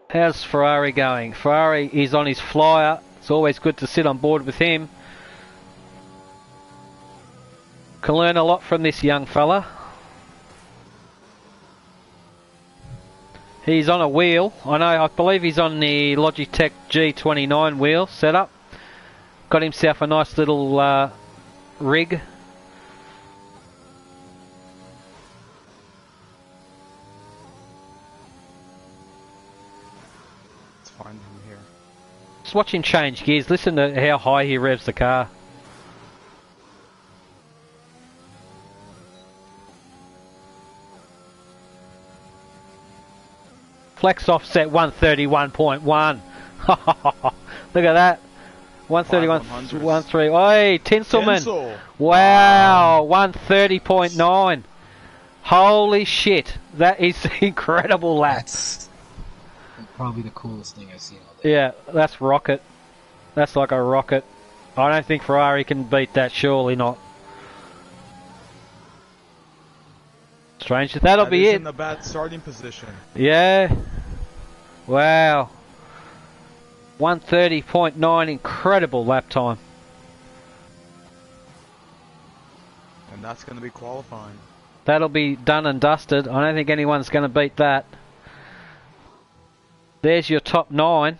How's Ferrari going? Ferrari is on his flyer. It's always good to sit on board with him. Can learn a lot from this young fella. He's on a wheel. I believe he's on the Logitech G29 wheel setup. Got himself a nice little rig. It's fine from here. Just watch him change gears. Listen to how high he revs the car. Flex offset 131.1. Look at that. 131.13. Oi, Tinselman. Tinsel. Wow, 130.9. Holy shit. That is incredible lap. That's probably the coolest thing I've seen all day. Yeah, that's rocket. That's like a rocket. I don't think Ferrari can beat that, surely not. Strange. That'll That be is it. in a bad starting position. Yeah. Wow. 1:30.9, incredible lap time. And that's going to be qualifying. That'll be done and dusted. I don't think anyone's going to beat that. There's your top 9.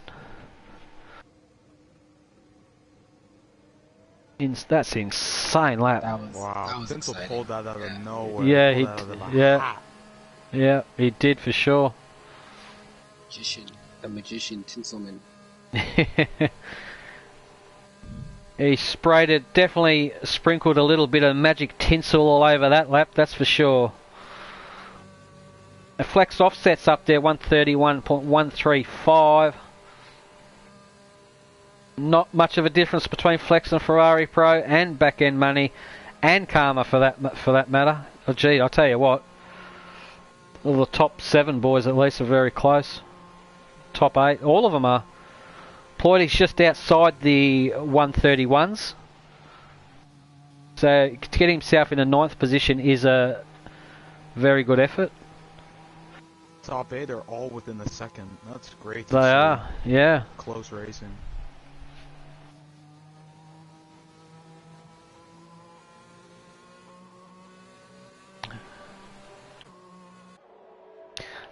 That's insane lap. Wow. That was Tinsel exciting. pulled that out of nowhere. Yeah, Pulled that out of the yeah, hat. yeah, he did for sure. The magician Tinselman. He sprayed it, definitely sprinkled a little bit of magic tinsel all over that lap, that's for sure. The flex offset's up there, 131.135. Not much of a difference between Flex and Ferrari Pro and back end money and Karma for that matter. Oh, gee, I'll tell you what. All the top 7 boys at least are very close. Top 8, all of them are. Ploydy's just outside the 131s. So to get himself in the 9th position is a very good effort. Top 8 are all within a second. That's great to They see. are, yeah. Close racing.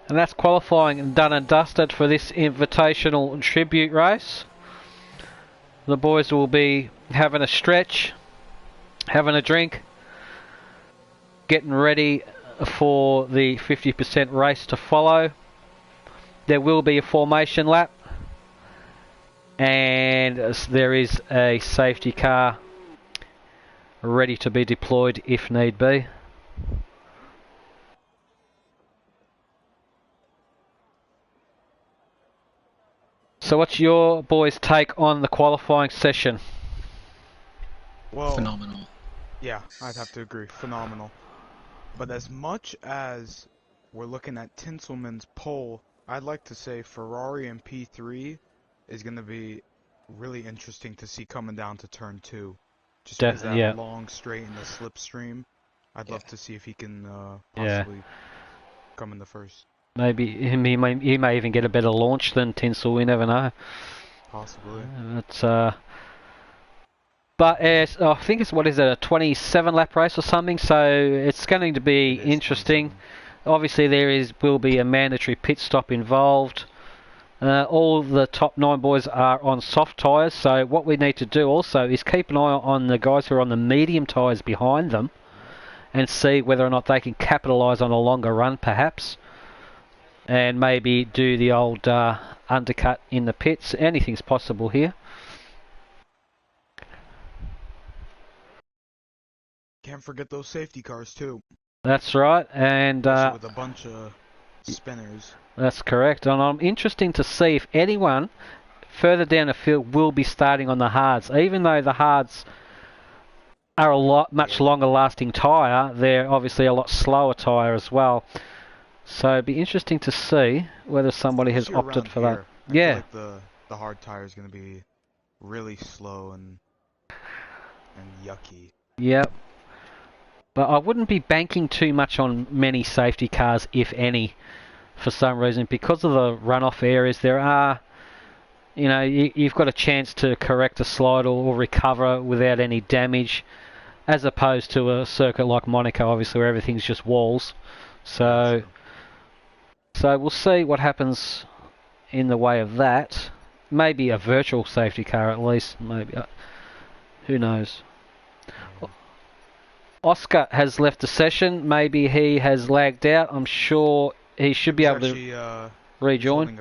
And that's qualifying and done and dusted for this invitational tribute race. The boys will be having a stretch, having a drink, getting ready for the 50% race to follow. There will be a formation lap, and there is a safety car ready to be deployed if need be. So what's your boys' take on the qualifying session? Well, Phenomenal. yeah, I'd have to agree. Phenomenal. But as much as we're looking at Tinselman's pole, I'd like to say Ferrari and P3 is going to be really interesting to see coming down to turn 2. Just because that yeah. long straight in the slipstream. I'd love to see if he can Yeah. possibly come in the first. Maybe he may even get a better launch than Tinsel. We never know. Possibly. It's but I think it's a 27 lap race or something. So it's going to be It is interesting. 27. Obviously, will be a mandatory pit stop involved. All the top 9 boys are on soft tyres. So what we need to do also is keep an eye on the guys who are on the medium tyres behind them, and see whether or not they can capitalise on a longer run, perhaps. And maybe do the old undercut in the pits. Anything's possible here. Can't forget those safety cars too. That's right, and With a bunch of spinners. that's correct. And I'm interested to see if anyone further down the field will be starting on the hards. Even though the hards are a much longer lasting tyre, they're obviously a lot slower tyre as well. So it'd be interesting to see whether somebody has Especially opted around for here. that. I Yeah. feel like the hard tire is going to be really slow and yucky. Yep. But I wouldn't be banking too much on many safety cars, if any, for some reason. Because of the runoff areas, there are, you've got a chance to correct a slide or recover without any damage, as opposed to a circuit like Monaco, obviously, where everything's just walls. So we'll see what happens in the way of that. Maybe a virtual safety car at least. Maybe. Who knows? Oscar has left the session. Maybe he has lagged out. I'm sure he should be able to rejoin.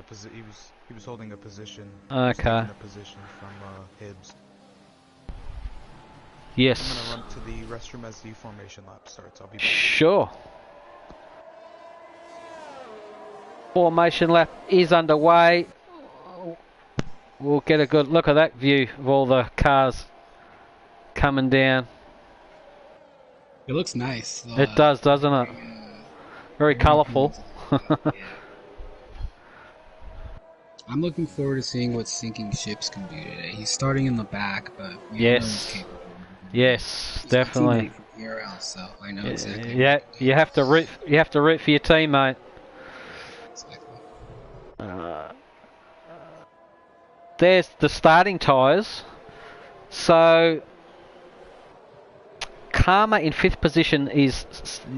He was holding a position. Okay. He was taking a position from Hibbs. Yes. I'm going to run to the restroom as the formation lap starts. I'll be back. Sure. Formation lap is underway. We'll get a good look at that view of all the cars coming down. It looks nice. It does, doesn't it? Very colourful. I'm looking forward to seeing what sinking ships can do today. He's starting in the back, but we all know he's Yes. capable. Yes, He's my definitely. teammate from PRL, so I know exactly. Yeah, what he can do. you have to root. You have to root for your teammate. Exactly. There's the starting tyres. So Karma in 5th position is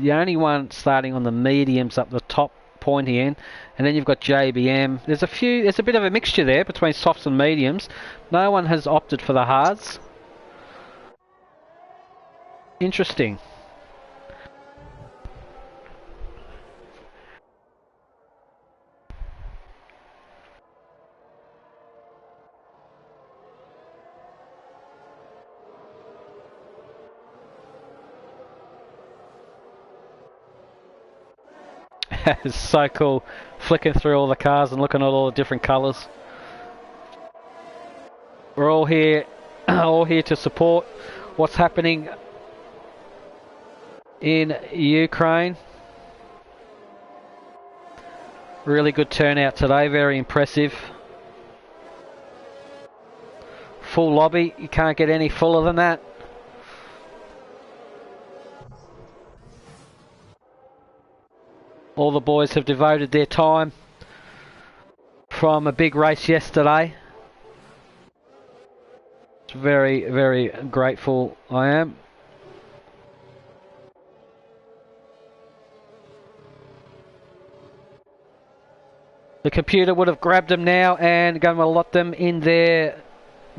the only one starting on the mediums up the top pointy end, and then you've got JBM. There's a bit of a mixture there between softs and mediums. No one has opted for the hards. Interesting. It's so cool, flicking through all the cars and looking at all the different colours. We're all here, all here to support what's happening in Ukraine. Really good turnout today, very impressive. Full lobby, you can't get any fuller than that. All the boys have devoted their time from a big race yesterday. It's very, very grateful I am. The computer would have grabbed them now and going to lot them in their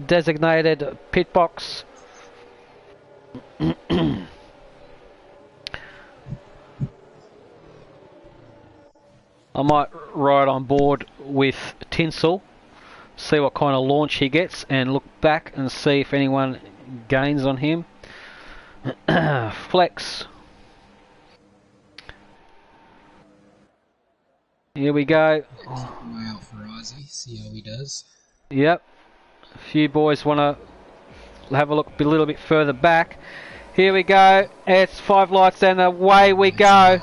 designated pit box. I might ride on board with Tinsel, see what kind of launch he gets, and look back and see if anyone gains on him. Flex. Here we go. Keep an eye out for Ozzy, see how he does. Yep. A few boys want to have a look a little bit further back. Here we go. It's 5 lights and away we go.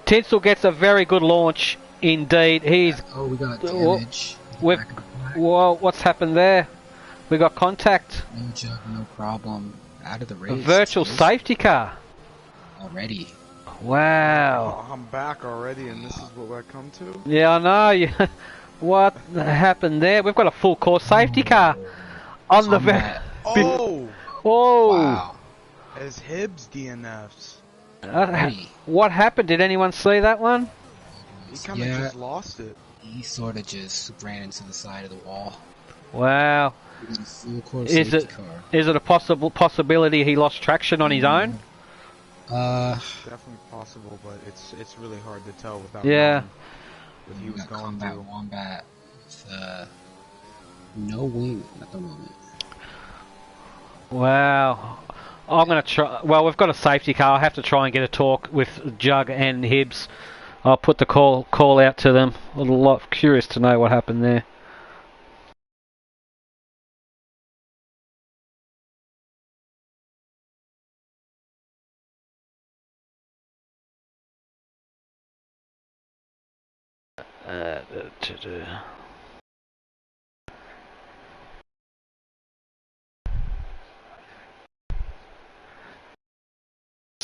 Tinsel gets a very good launch indeed. He's Oh, we got damage. Whoa, what's happened there? We got contact. No jug, no problem. Out of the race. A virtual safety car. Already. Wow. Oh, I'm back already, and this is what I come to? Yeah, I know. What happened there? We've got a full course safety car on the back. Oh! Whoa. Wow. As Hibbs DNFs. What happened? Did anyone see that one? He kind of just lost it. He sort of just ran into the side of the wall. Wow. Is it a possibility he lost traction on his own? Definitely possible, but it's really hard to tell without knowing what he was going combat through. Wombat with no wing at the moment. Wow. I'm going to try. Well, we've got a safety car. I have to try and get a talk with Jug and Hibbs. I'll put the call out to them. A lot curious to know what happened there.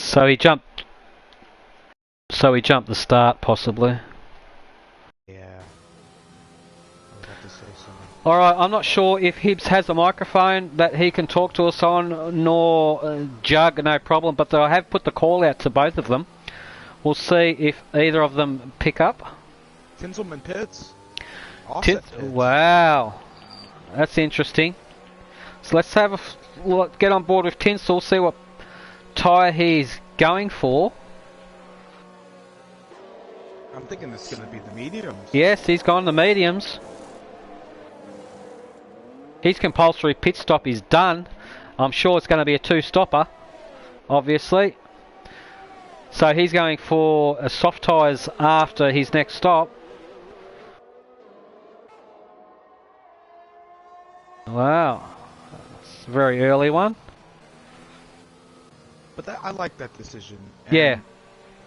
So he jumped the start, possibly. Yeah. I would have to say so. Alright, I'm not sure if Hibbs has a microphone that he can talk to us on, nor Jug, no problem, but I have put the call out to both of them. We'll see if either of them pick up. Tinselman Pits. Offset Pits. Wow. That's interesting. So let's get on board with Tinsel, see what tyre he's going for. I'm thinking it's going to be the mediums. Yes, he's gone the mediums. His compulsory pit stop is done. I'm sure it's going to be a 2-stopper, obviously. So he's going for a soft tyres after his next stop. Wow. That's a very early one. But I like that decision. Yeah.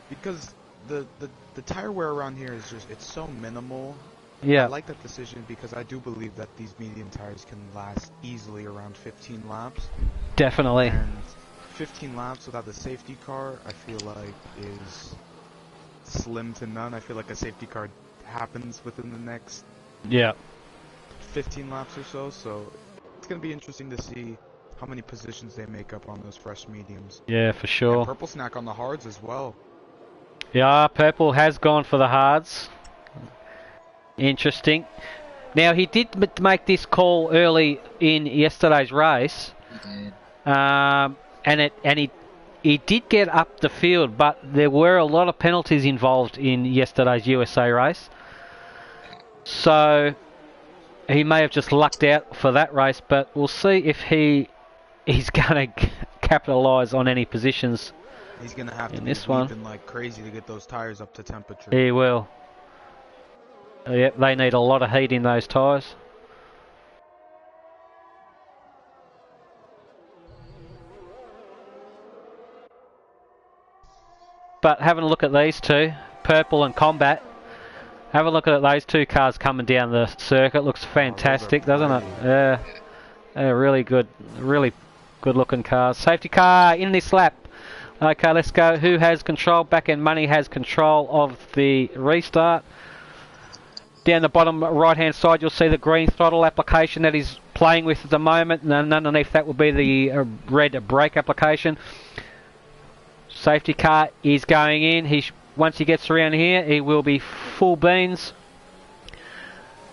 Because the tire wear around here is it's so minimal, Yeah, I like that decision because I do believe that these medium tires can last easily around 15 laps. definitely. And 15 laps without a safety car, I feel like is slim to none. I feel like a safety car happens within the next Yeah. 15 laps or so. So it's going to be interesting to see how many positions they make up on those fresh mediums. Yeah, for And sure. Purple Snack on the hards as well. Yeah, Purple has gone for the hards. Interesting. Now, he did make this call early in yesterday's race. He did. And he did get up the field, but there were a lot of penalties involved in yesterday's USA race. So he may have just lucked out for that race, but we'll see if he's going to capitalise on any positions. He's going to have to in be this one. weeping like crazy to get those tires up to temperature. He will. Yep, they need a lot of heat in those tyres. But having a look at these two, Purple and Combat, have a look at those two cars coming down the circuit. Looks fantastic, doesn't it? Yeah, they're really good looking cars. Safety car in this lap. Okay, let's go. Who has control? Back End Money has control of the restart. Down the bottom right hand side you'll see the green throttle application that he's playing with at the moment, and underneath that will be the red brake application. Safety car is going in. Once he gets around here he will be full beans.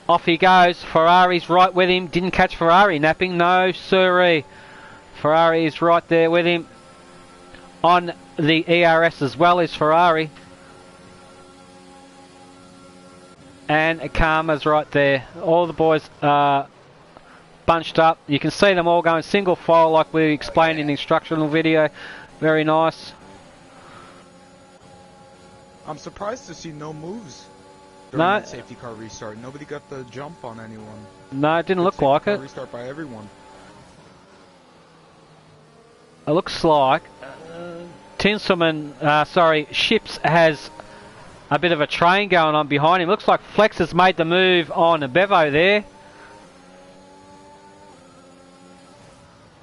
Off he goes. Ferrari's right with him. Didn't catch Ferrari napping. No siree. Ferrari is right there with him. On the ERS as well as Ferrari. And Karma's right there. All the boys are bunched up. You can see them all going single file like we explained in the instructional video. Very nice. I'm surprised to see no moves during No. that safety car restart. Nobody got the jump on anyone. No, it didn't look Safety like car it. Restart by everyone. It looks like Ships has a bit of a train going on behind him. Looks like Flex has made the move on Bevo there.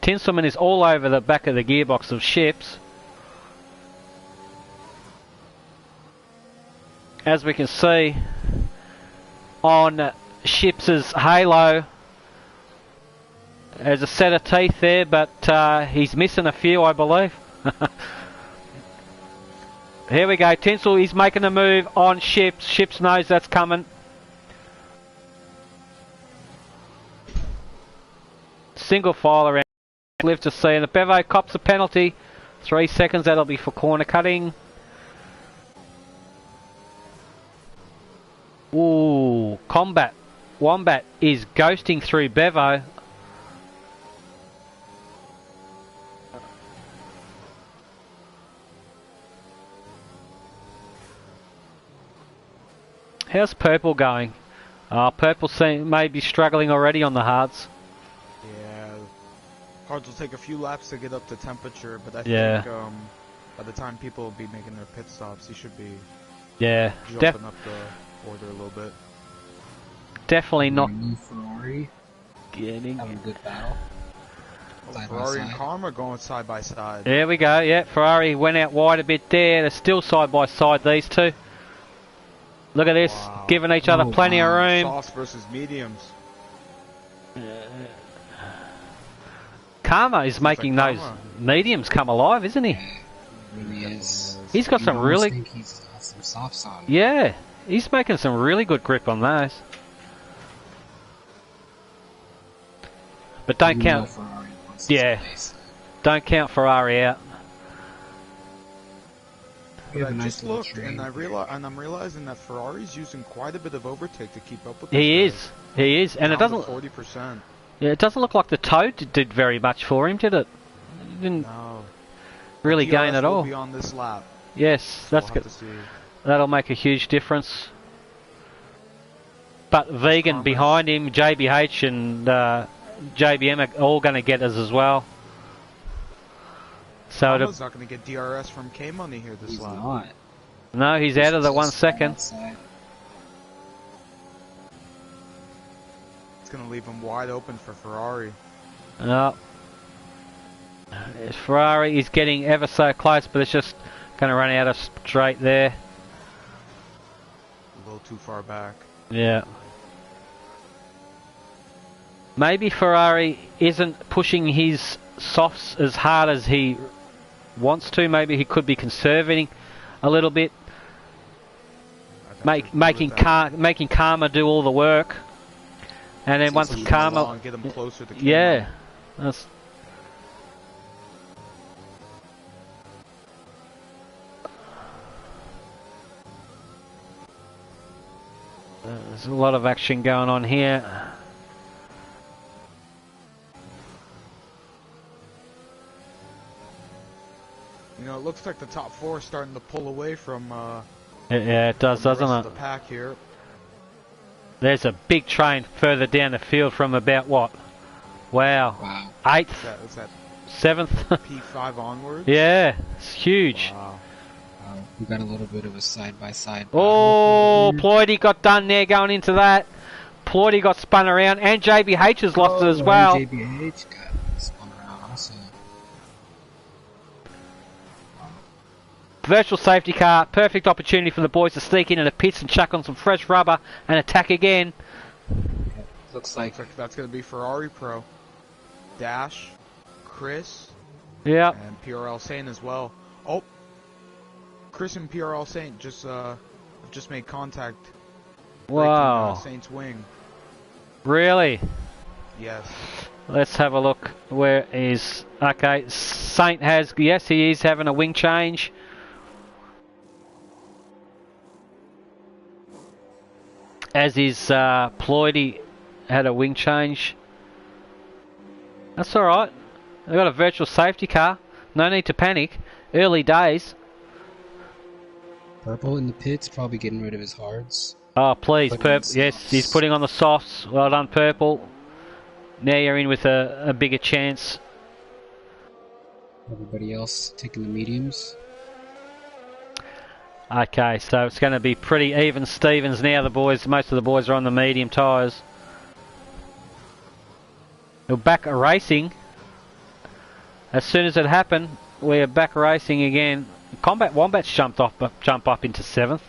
Tinselman is all over the back of the gearbox of Ships. As we can see on Ships' halo, there's a set of teeth there, but he's missing a few, I believe. Here we go, Tinsel, he's making a move on Ships. Ships knows that's coming. Single file around, live to see, and the Bevo cops a penalty. 3 seconds, that'll be for corner cutting. Ooh, Wombat is ghosting through Bevo. How's Purple going? Purple may be struggling already on the hards. Yeah, hards will take a few laps to get up to temperature, but I Yeah. think by the time people will be making their pit stops, he should be Yeah, jumping up the order a little bit. definitely not New Ferrari getting. having a good battle. Side by Ferrari and side. Karma going side by side. There we go, yeah, Ferrari went out wide a bit there. They're still side by side, these two. Look at this, Wow. giving each other Oh, plenty of wow. room. Softs versus mediums. Karma is making like those Karma. mediums come alive, isn't he? Really is. He's got You some almost really... think he's got some softs on. Yeah, he's making some really good grip on those. But don't You count... know Ferrari wants this Yeah. place. Don't count Ferrari out. We But have a I nice just little looked, train. and I'm realizing that Ferrari's using quite a bit of overtake to keep up with. He is, and it doesn't. 40%. Yeah, it doesn't look like the Toad did very much for him, did it? It didn't No. really DRS gain at will all. Be on this lap. Yes, that's We'll good. have to see. That'll make a huge difference. But Vegan Thomas. behind him, JBH and JBM are all going to get us as well. So Karma's not going to get DRS from K Money here this He's lap. not. no, he's out of the 1 Just second. outside. It's going to leave him wide open for Ferrari. No. Ferrari is getting ever so close, but it's just going to run out of straight there. A little too far back. Yeah. Maybe Ferrari isn't pushing his softs as hard as he wants to. Maybe he could be conserving a little bit. Making Karma do all the work. And then once Karma... Get him closer to yeah. That's... There's a lot of action going on here. You know, it looks like the top four is starting to pull away from. Yeah, it does, doesn't it? The pack here. There's a big train further down the field from about what? Wow. 8th, Is that 7th. P5 onwards? Yeah, it's huge. Wow. We got a little bit of a side-by-side. Oh, Ploidy got done there going into that. Ploidy got spun around, and JBH has lost it as well. JBH got spun around also. Virtual safety car, perfect opportunity for the boys to sneak into the pits and chuck on some fresh rubber and attack again. Looks like that's going to be Ferrari Pro. Dash, Chris, yeah, and PRL Saint as well. Oh, Chris and PRL Saint just made contact. Wow. Breaking, Saint's wing. Really? Yes. Let's have a look. Where is... Okay, Saint has... Yes, he is having a wing change. As is Ploidy had a wing change. That's alright. They've got a virtual safety car. No need to panic. Early days. Purple in the pits, probably getting rid of his hards. Oh, please, Purple. Yes, he's putting on the softs. Well done, Purple. Now you're in with a bigger chance. Everybody else taking the mediums. Okay, so it's going to be pretty even Stevens now. Most of the boys are on the medium tyres. We're back racing. As soon as it happened, we're back racing again. Combat Wombats jump up into 7th.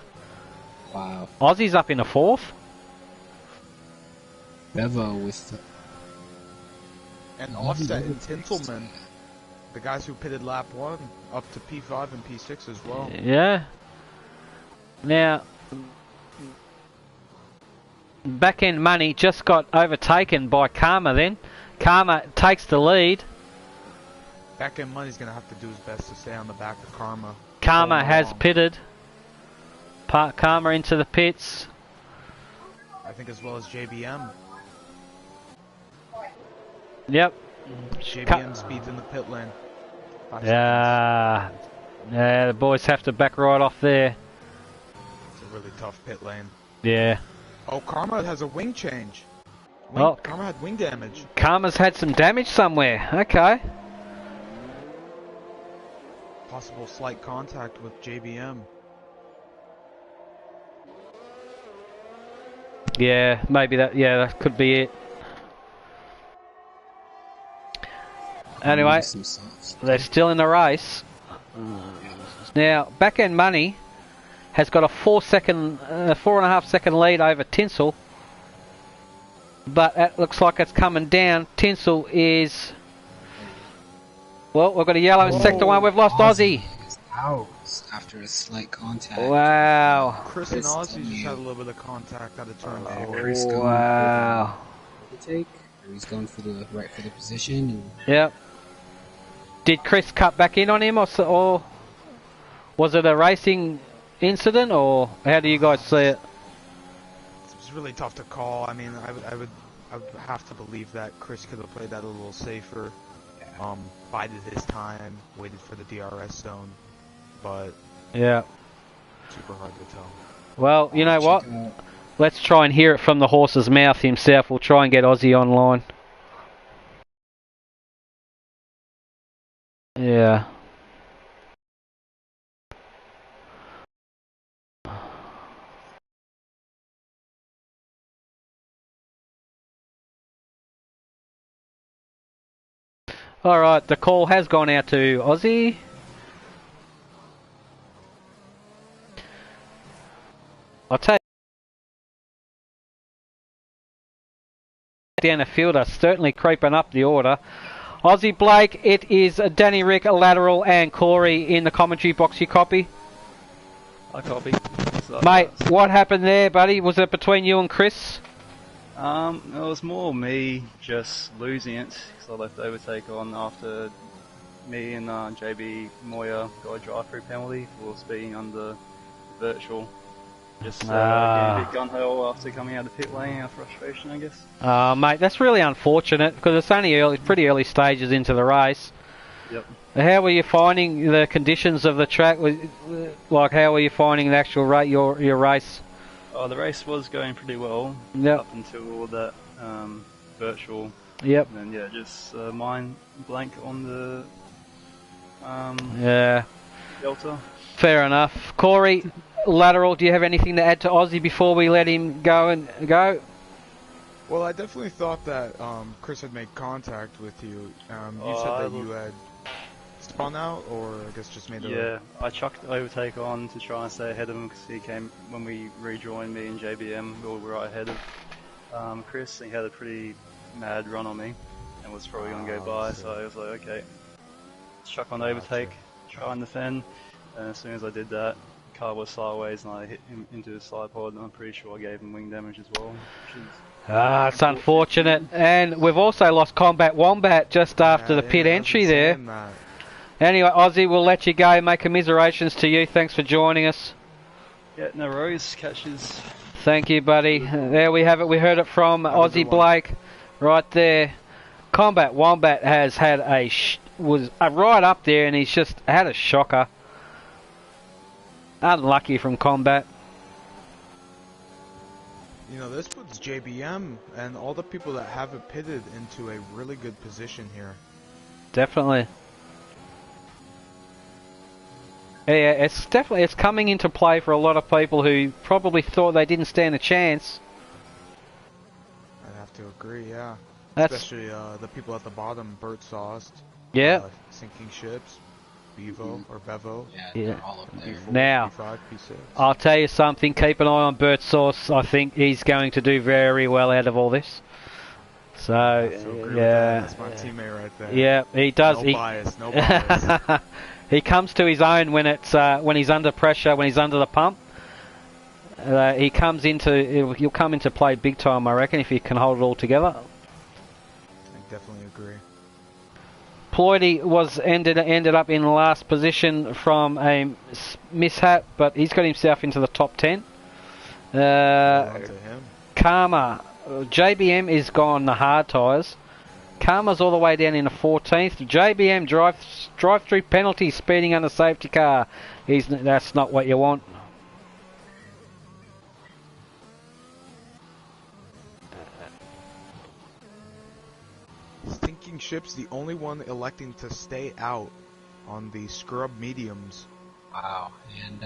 Wow. Aussie's up into 4th. Bevo with the... And Offset and Tinselman, the guys who pitted lap 1, up to P5 and P6 as well. Yeah. Now, back end money just got overtaken by Karma then. Karma takes the lead. Back end money's going to have to do his best to stay on the back of Karma. Karma has pitted. Karma into the pits. I think as well as JBM. Yep. JBM speeds in the pit lane. Yeah, the boys have to back right off there. It's a really tough pit lane. Yeah. Oh, Karma has a wing change. Karma had wing damage. Karma's had some damage somewhere. Okay. Possible slight contact with JBM. Yeah, maybe that could be it. Anyway, they're still in the race. Now, back end money has got a 4.5 second lead over Tinsel, but it looks like it's coming down. Tinsel is... Well, we've got a yellow in sector 1. We've lost Aussie. Out after a slight contact. Wow. Chris and Aussie just had a little bit of contact out of turn. Wow. He's going for the position. And yep. Did Chris cut back in on him, or was it a racing incident, or how do you guys see it? It's really tough to call. I mean, I would have to believe that Chris could have played that a little safer. Bided his time, waited for the DRS zone, but yeah, super hard to tell. Well, you know what? Let's try and hear it from the horse's mouth himself. We'll try and get Aussie online. Yeah. Alright, the call has gone out to Aussie. I'll tell you, down the field are certainly creeping up the order. Aussie Blake, it is Danny Rick, Lateral, and Corey in the commentary box. You copy? I copy. Mate, what happened there, buddy? Was it between you and Chris? It was more me just losing it, because I left overtake on after me and JB Moya got a drive-through penalty for speeding under virtual. Just getting a bit gun-ho after coming out of the pit lane, our frustration, I guess. Mate, that's really unfortunate, because it's only pretty early stages into the race. Yep. How were you finding the conditions of the track? Like, how were you finding the actual your race? Oh, the race was going pretty well Yep. up until that virtual. Yep. And then, yeah, just mind blank on the Yeah. Delta. Fair enough. Corey, Lateral, do you have anything to add to Aussie before we let him go? Well, I definitely thought that Chris had made contact with you. You said that you had spun out, or I guess just made a... Yeah, I chucked the overtake on to try and stay ahead of him, because he came, when we rejoined me and JBM, we were right ahead of Chris, and he had a pretty mad run on me, and was probably going to go by, so I was like, okay, chuck on overtake, try and defend, and as soon as I did that, the car was sideways and I hit him into the side pod, and I'm pretty sure I gave him wing damage as well. It's unfortunate. And we've also lost Combat Wombat just after the pit entry there. Anyway, Aussie, we'll let you go. My commiserations to you. Thanks for joining us. Yeah, no worries. Catches. Thank you, buddy. There we have it. We heard it from Aussie Blake right there. Combat Wombat has had was right up there, and he's just had a shocker. Unlucky from Combat. You know, this puts JBM and all the people that have it pitted into a really good position here. Definitely. Yeah, it's coming into play for a lot of people who probably thought they didn't stand a chance. I have to agree, yeah. Especially the people at the bottom, Bert Sauced. Yeah. Sinking Ships, Bevo or Bevo. Yeah, they're all up there. P4, Now, P5, P6. I'll tell you something. Keep an eye on Bert Sauce. I think he's going to do very well out of all this. So, yeah. That's my teammate right there. Yeah, he does. No bias, no bias. He comes to his own when he's under pressure, when he's under the pump. He'll come into play big time, I reckon, if he can hold it all together. I definitely agree. Ploydy ended up in last position from a mishap, but he's got himself into the top 10. Karma, JBM is gone the hard tyres. Karma's all the way down in the 14th. JBM drive-through penalty, speeding under safety car. That's not what you want. Sinking Ship's the only one electing to stay out on the scrub mediums. Wow, and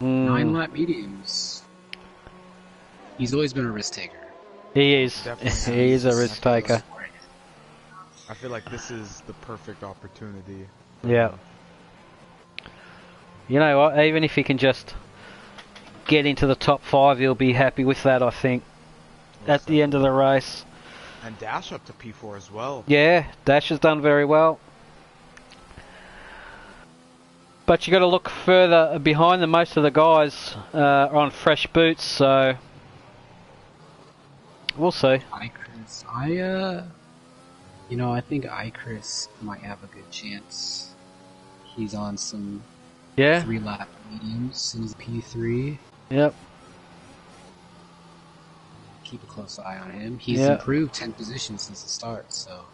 9-lap mediums. He's always been a risk taker. He is. He is a risk taker. I feel like this is the perfect opportunity. Yeah. You know what? Even if he can just get into the top 5, he'll be happy with that, I think. At the end of the race. And Dash up to P4 as well. Yeah, Dash has done very well. But you got to look further behind than most of the guys are on fresh boots, so we'll see. Ichris, I think Ichris might have a good chance. He's on some 3-lap mediums in his P3. Yep. Keep a close eye on him. He's improved 10 positions since the start, so.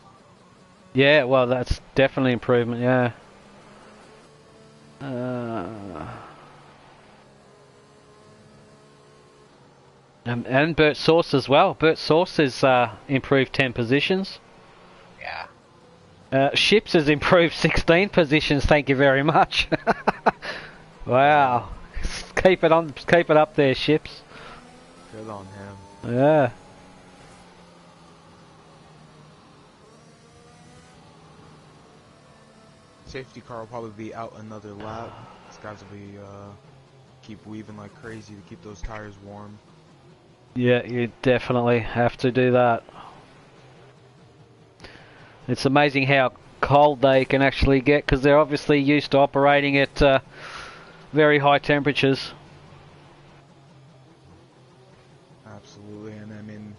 Yeah, well, that's definitely improvement, yeah. And Bert Sauce as well. Bert Sauce has improved 10 positions. Yeah. Ships has improved 16 positions, thank you very much. Wow. Keep it up there, Ships. Good on him. Safety car will probably be out another lap. These guys will be keep weaving like crazy to keep those tires warm. Yeah, you definitely have to do that. It's amazing how cold they can actually get because they're obviously used to operating at very high temperatures. Absolutely, and I mean,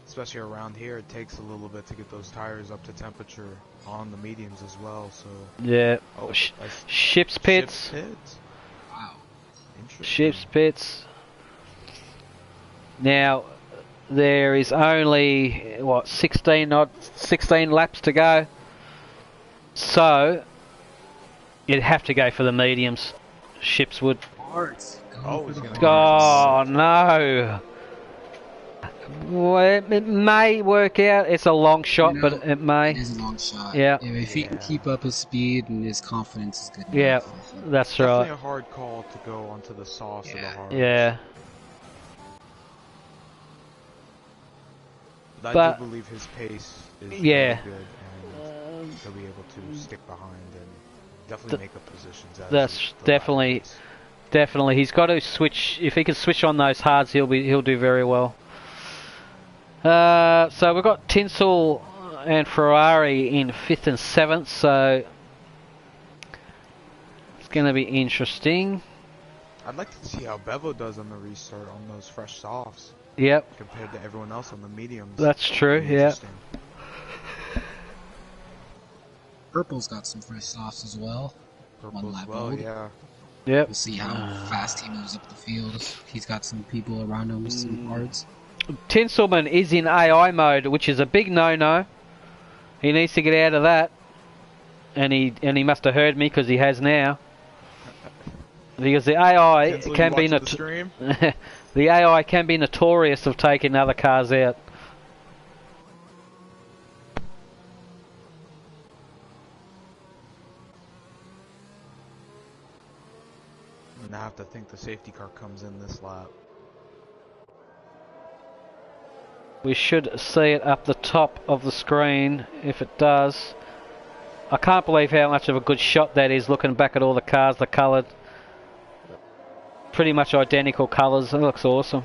especially around here, it takes a little bit to get those tires up to temperature on the mediums as well. So yeah, oh, ship's pits. Ship's pits. Wow. Interesting. Ship's pits. Now there is only what 16 laps to go, so you'd have to go for the mediums. Ships would. Hearts. Oh, he's gonna. Oh no. Well, it may work out. It's a long shot, You know, but it may. It is a long shot. Yeah. If he can keep up his speed and his confidence is good. Yeah, enough, that's Definitely right. a hard call to go onto the sauce of the hard. Yeah. But I But- do believe his pace is Yeah. very good, and he'll be able to stick behind and definitely make up positions. As That's the definitely- lap goes. Definitely, he's got to switch. If he can switch on those hards, he'll do very well. So we've got Tinsel and Ferrari in 5th and 7th, so it's going to be interesting. I'd like to see how Bevo does on the restart on those fresh softs Yep, compared to everyone else on the mediums. that's true. It'll be Yeah, interesting. Purple's got some fresh softs as well. Purple One as lap well, old. yeah. yep. We'll see how fast he moves up the field. He's got some people around him with some cards. Tinselman is in AI mode, which is a big no-no. He needs to get out of that, and he must have heard me because he has now. Because the AI Tinsel, can you be watching the stream? the AI can be notorious of taking other cars out. And I have to think the safety car comes in this lap. We should see it up the top of the screen if it does. I can't believe how much of a good shot that is looking back at all the cars, the coloured. Pretty much identical colours. It looks awesome.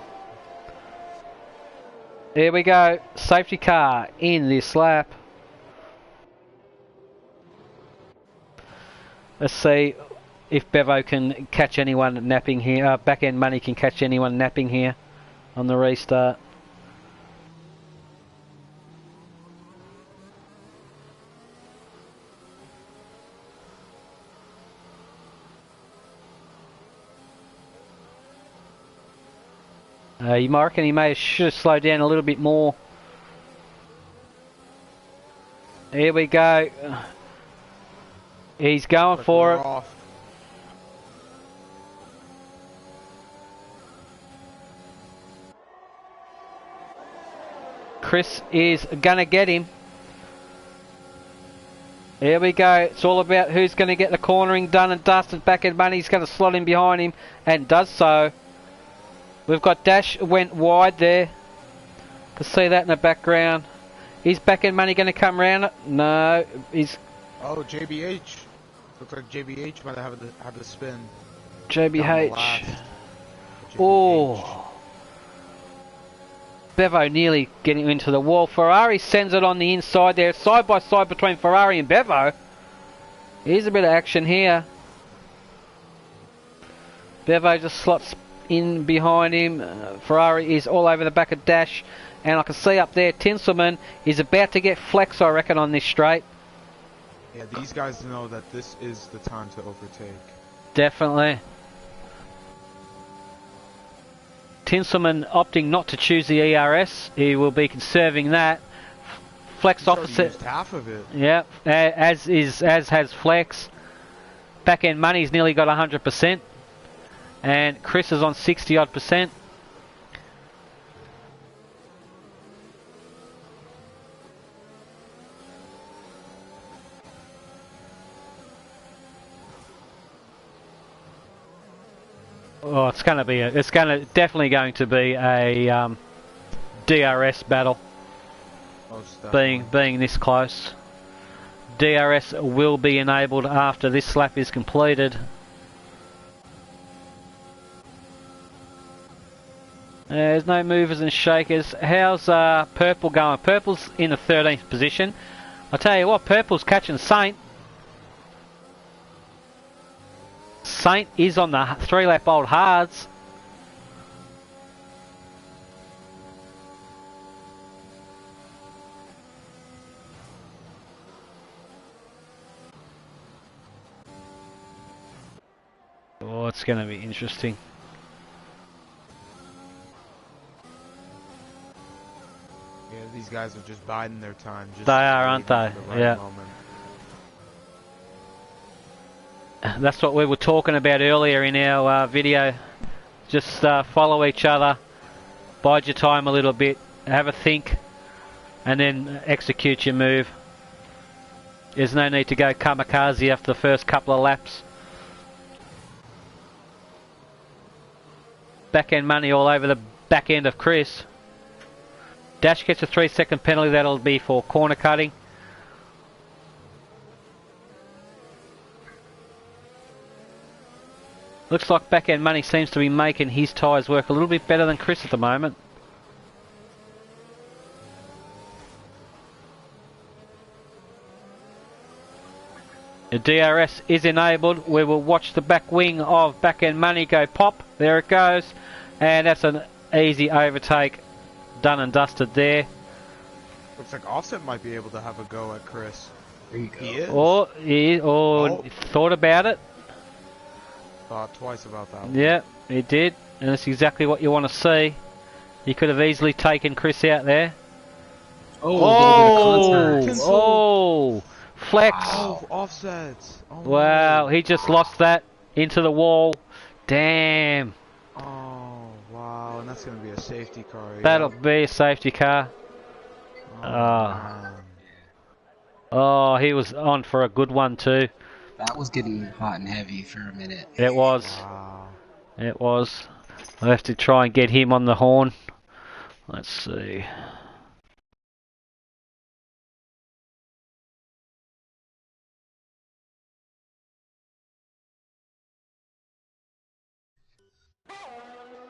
There we go. Safety car in this lap. Let's see if Bevo can catch anyone napping here. Back end money can catch anyone napping here on the restart. You might reckon he should have slowed down a little bit more. Here we go. He's going But for we're it. off. Chris is gonna get him. Here we go. It's all about who's going to get the cornering done and dusted. Back end money's going to slot in behind him and does so. We've got Dash went wide there. Can see that in the background. Is back end money going to come round? No, he's Oh, JBH. Looks like JBH might have had the spin. JBH. Down the last. JBH. Oh. Bevo nearly getting into the wall. Ferrari sends it on the inside there. Side by side between Ferrari and Bevo. Here's a bit of action here. Bevo just slots in behind him. Ferrari is all over the back of Dash. And I can see up there Tinselman is about to get flex, I reckon, on this straight. Yeah, these guys know that this is the time to overtake. Definitely. Tinselman opting not to choose the ERS. He will be conserving that. Flex He's already opposite. used half of it. Yeah, as has Flex. Back end money's nearly got 100%, and Chris is on 60 odd %. Oh, it's definitely going to be a DRS battle. Most definitely. Being this close. DRS will be enabled after this lap is completed. There's no movers and shakers. How's Purple going? Purple's in the 13th position. I tell you what, Purple's catching Saint. Saint is on the 3-lap old hards. Oh, it's going to be interesting. Yeah, these guys are just biding their time. Just They are, aren't waiting they? for the right Yeah. moment. That's what we were talking about earlier in our video. Just follow each other, bide your time a little bit, have a think, and then execute your move. There's no need to go kamikaze after the first couple of laps. Back end money all over the back end of Chris. Dash gets a 3-second penalty. That'll be for corner cutting. Looks like back end money seems to be making his tyres work a little bit better than Chris at the moment. The DRS is enabled. We will watch the back wing of back end money go pop. There it goes. And that's an easy overtake. Done and dusted there. Looks like Offset might be able to have a go at Chris. There you go. He is. Or thought about it. Thought twice about that one. Yeah, he did. And that's exactly what you want to see. He could have easily taken Chris out there. Oh, a little bit of contact. Oh, Flex. Oh, Offsets. Oh, Wow, no. he just lost that into the wall. Damn. Oh, wow. And that's going to be a safety car. Yeah. That'll be a safety car. Oh, Ah. man. Oh, he was on for a good one too. That was getting hot and heavy for a minute. It was. Wow. It was. I have to try and get him on the horn. Let's see.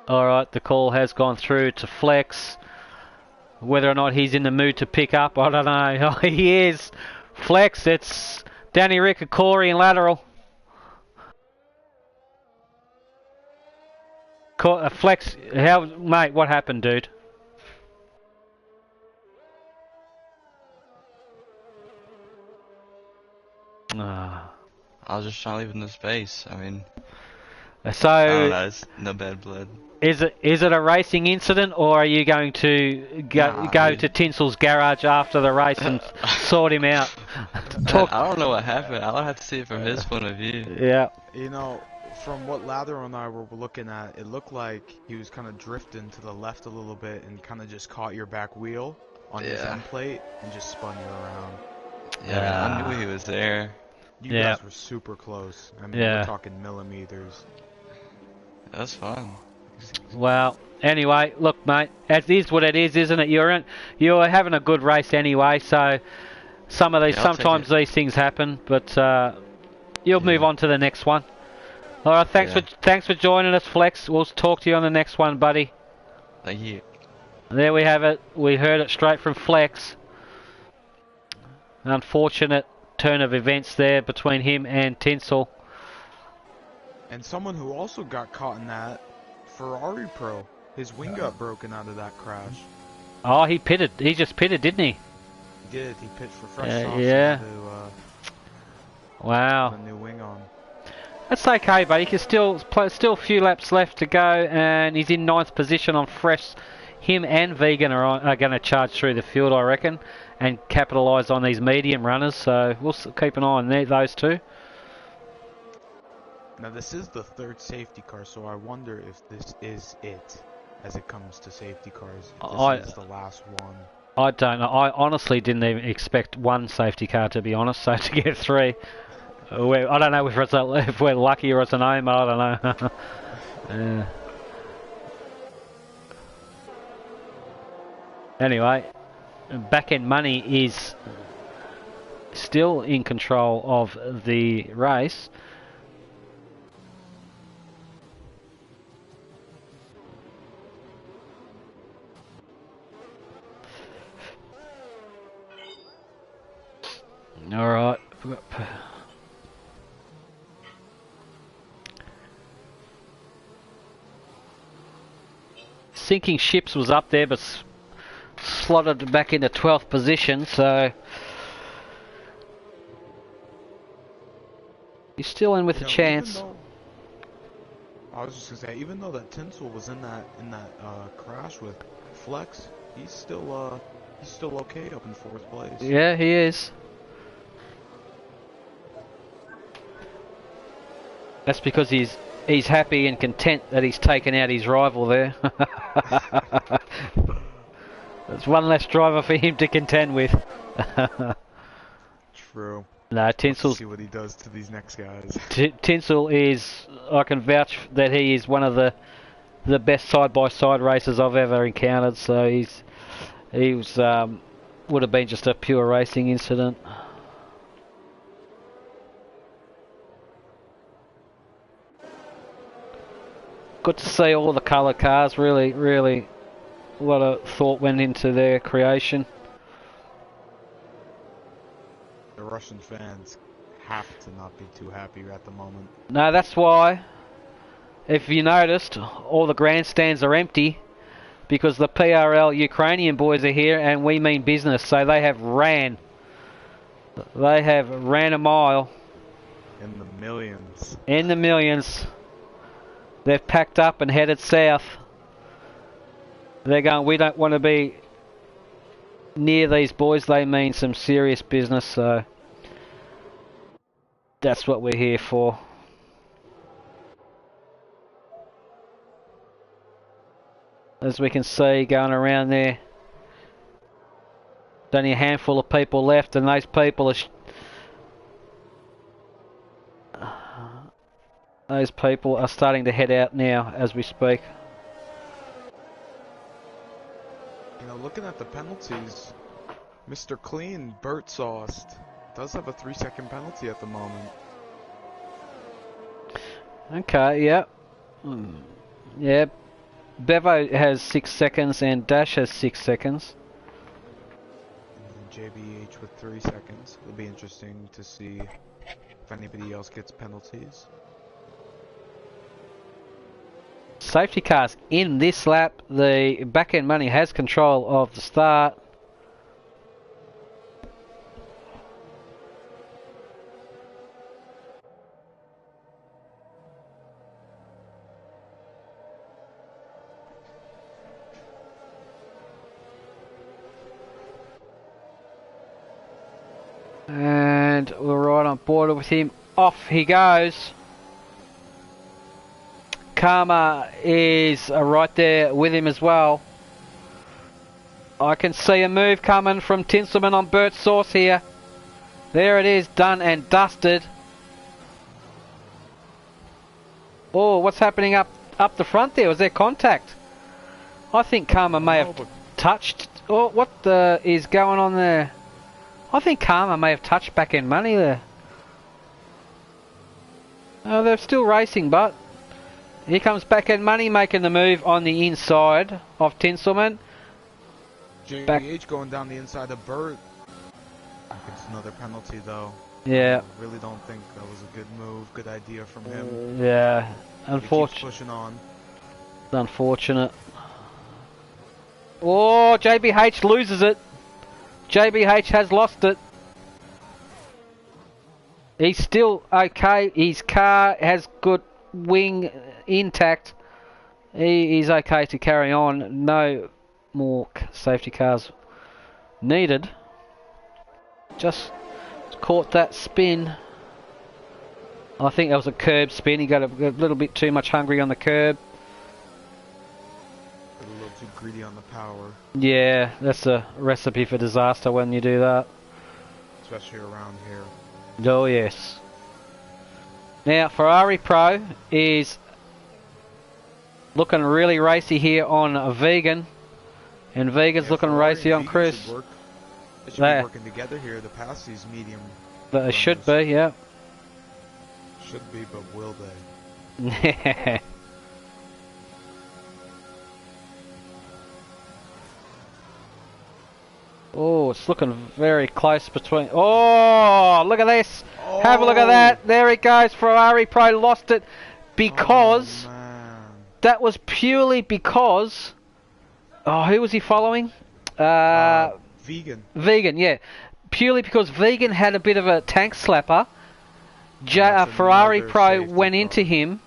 Alright, the call has gone through to Flex. Whether or not he's in the mood to pick up, I don't know. Oh, he is. Flex, it's Danny Rick, Corey and lateral. Flex, mate, what happened, dude? Ah. I was just trying to leave in the space. I mean, So, I don't know, it's no bad blood. is it a racing incident, or are you going to go to Tinsel's garage after the race and sort him out? I don't know what happened. I'll have to see it from his point of view. Yeah. You know, from what Lather and I were looking at, it looked like he was kind of drifting to the left a little bit and kind of just caught your back wheel on his end plate and just spun you around. Yeah, I knew he was there. You Yeah. guys were super close. I mean, Yeah. we're talking millimeters. That's fun. Well, anyway, look, mate, it is what it is, isn't it? You're having a good race anyway, so I'll take sometimes it. these things happen, but you'll move on to the next one. All right, thanks for joining us, Flex. We'll talk to you on the next one, buddy. Thank you. There we have it. We heard it straight from Flex. Unfortunate turn of events there between him and Tinsel. And someone who also got caught in that, Ferrari Pro. His wing got broken out of that crash. Oh, he pitted. He just pitted, didn't he? He did. He pitched for fresh softs yeah. to Wow. put a new wing on. That's okay, but he can still a few laps left to go, and he's in 9th position on fresh. Him and Vegan are going to charge through the field, I reckon, and capitalise on these medium runners. So we'll keep an eye on those two. Now this is the 3rd safety car, so I wonder if this is it, as it comes to safety cars. If this is the last one. I don't know. I honestly didn't even expect one safety car, to be honest. So to get 3, I don't know if we're lucky or it's an aim. I don't know. Yeah. Anyway, back end money is still in control of the race. All right. Sinking Ships was up there, but slotted back into 12th position, so he's still in with a chance. I was just gonna say, even though that Tinsel was in that crash with Flex, he's still okay up in 4th place. Yeah, he is. That's because he's happy and content that he's taken out his rival there. There's one less driver for him to contend with. True. No, Tinsel's... see what he does to these next guys. Tinsel is... I can vouch that he is one of the best side-by-side racers I've ever encountered, so he would have been just a pure racing incident. Good to see all the coloured cars. Really, really, a lot of thought went into their creation. The Russian fans have to not be too happy at the moment. No, that's why, if you noticed, all the grandstands are empty because the PRL Ukrainian boys are here and we mean business. So they have ran a mile. In the millions. In the millions. They've packed up and headed south. They're going, we don't want to be near these boys. They mean some serious business, so that's what we're here for. As we can see, going around there, there's only a handful of people left, and those people are starting to head out now as we speak. You know, looking at the penalties, Mr. Clean, Bert Sauced, does have a 3-second penalty at the moment. Okay, yeah. Yeah. Bevo has 6 seconds and Dash has 6 seconds. And JBH with 3 seconds. It'll be interesting to see if anybody else gets penalties. Safety cars in this lap. The back end money has control of the start. And we're right on board with him. Off he goes. Karma is right there with him as well. I can see a move coming from Tinselman on Bert Sauce here. There it is, done and dusted. Oh, what's happening up the front there? Was there contact? I think Karma may have touched... Oh, what is going on there? I think Karma may have touched back end money there. Oh, they're still racing, but... Here comes back end money making the move on the inside of Tinselman. JBH going down the inside of Bert. It's another penalty though. Yeah. I really don't think that was a good move, good idea from him. Yeah. Unfortunate. Pushing on. Unfortunate. Oh, JBH loses it. JBH has lost it. He's still okay. His car has good wing intact. He is okay to carry on. No more safety cars needed. Just caught that spin. I think that was a curb spin. He got a little bit too much hungry on the curb. A little too greedy on the power. Yeah, that's a recipe for disaster when you do that. Especially around here. Oh yes. Now Ferrari Pro is looking really racy here on Vegan. And Vegan's looking racy on Chris. They should be working together here to pass these medium. They should be, yeah. Should be, but will they? Oh, it's looking very close between... Oh, look at this! Oh. Have a look at that! There it goes! Ferrari Pro lost it because... that was purely because... Oh, who was he following? Vegan. Vegan, yeah. Purely because Vegan had a bit of a tank slapper. Ferrari Pro went into him,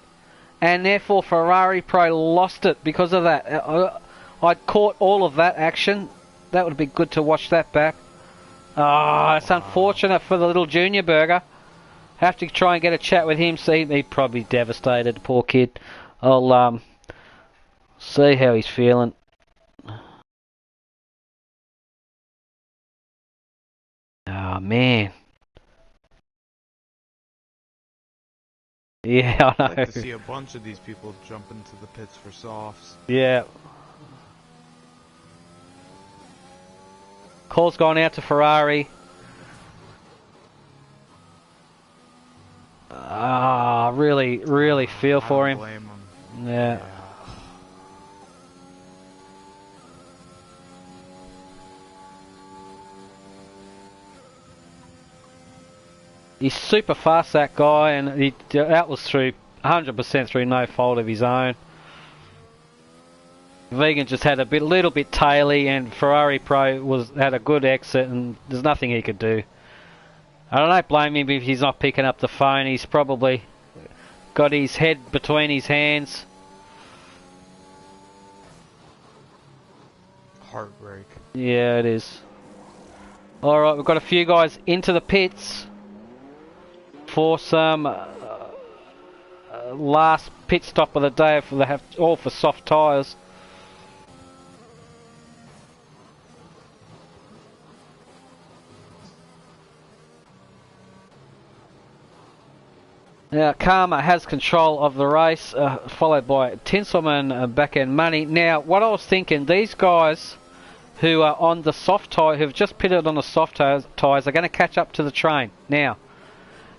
and therefore Ferrari Pro lost it because of that. I caught all of that action. That would be good to watch that back. Oh, it's unfortunate for the little junior burger. Have to try and get a chat with him. See, he's probably devastated, poor kid. I'll see how he's feeling. Oh man. Yeah, I know. I'd like to see a bunch of these people jump into the pits for softs. Yeah. Call's gone out to Ferrari. Really feel for him. Blame him. Yeah. He's super fast, that guy, and that was through 100% through no fault of his own. Vegan just had a little bit taily, and Ferrari Pro had a good exit, and there's nothing he could do. I don't blame him if he's not picking up the phone. He's probably got his head between his hands. Heartbreak. Yeah, it is. Alright, we've got a few guys into the pits for some last pit stop of the day. They have all for soft tyres. Now, Karma has control of the race, followed by Tinselman, back end money. Now, what I was thinking, these guys who are on the soft tyre, who've just pitted on the soft tyres, are going to catch up to the train. Now,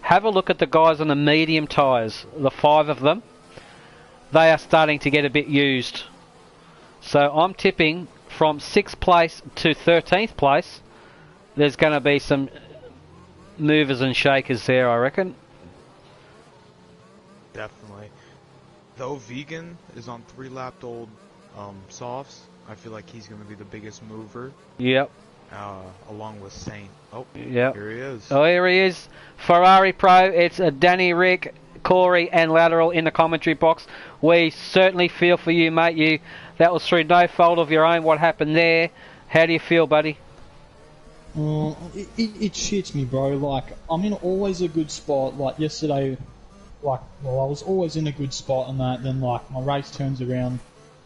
have a look at the guys on the medium tyres, the 5 of them. They are starting to get a bit used. So I'm tipping from 6th place to 13th place, there's going to be some movers and shakers there, I reckon. Definitely. Though Vegan is on 3-lapped old softs, I feel like he's going to be the biggest mover. Yep. Along with Saint. Oh, yep. Here he is. Oh, here he is. Ferrari Pro. It's Danny, Rick, Corey, and Lateral in the commentary box. We certainly feel for you, mate. That was through no fault of your own. What happened there? How do you feel, buddy? It shits me, bro. Like, I'm in always a good spot. Like yesterday, I was always in a good spot and that. Then, like, my race turns around,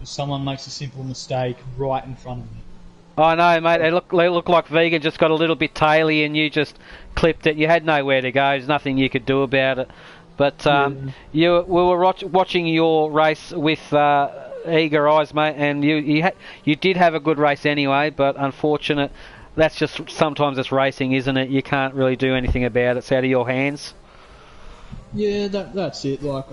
someone makes a simple mistake right in front of me. I know, mate. They look like Vegan just got a little bit taily and you just clipped it. You had nowhere to go. There's nothing you could do about it. But we were watching your race with eager eyes, mate, and you did have a good race anyway. But unfortunate, that's just sometimes it's racing, isn't it? You can't really do anything about it. It's out of your hands. Yeah, that's it. Like,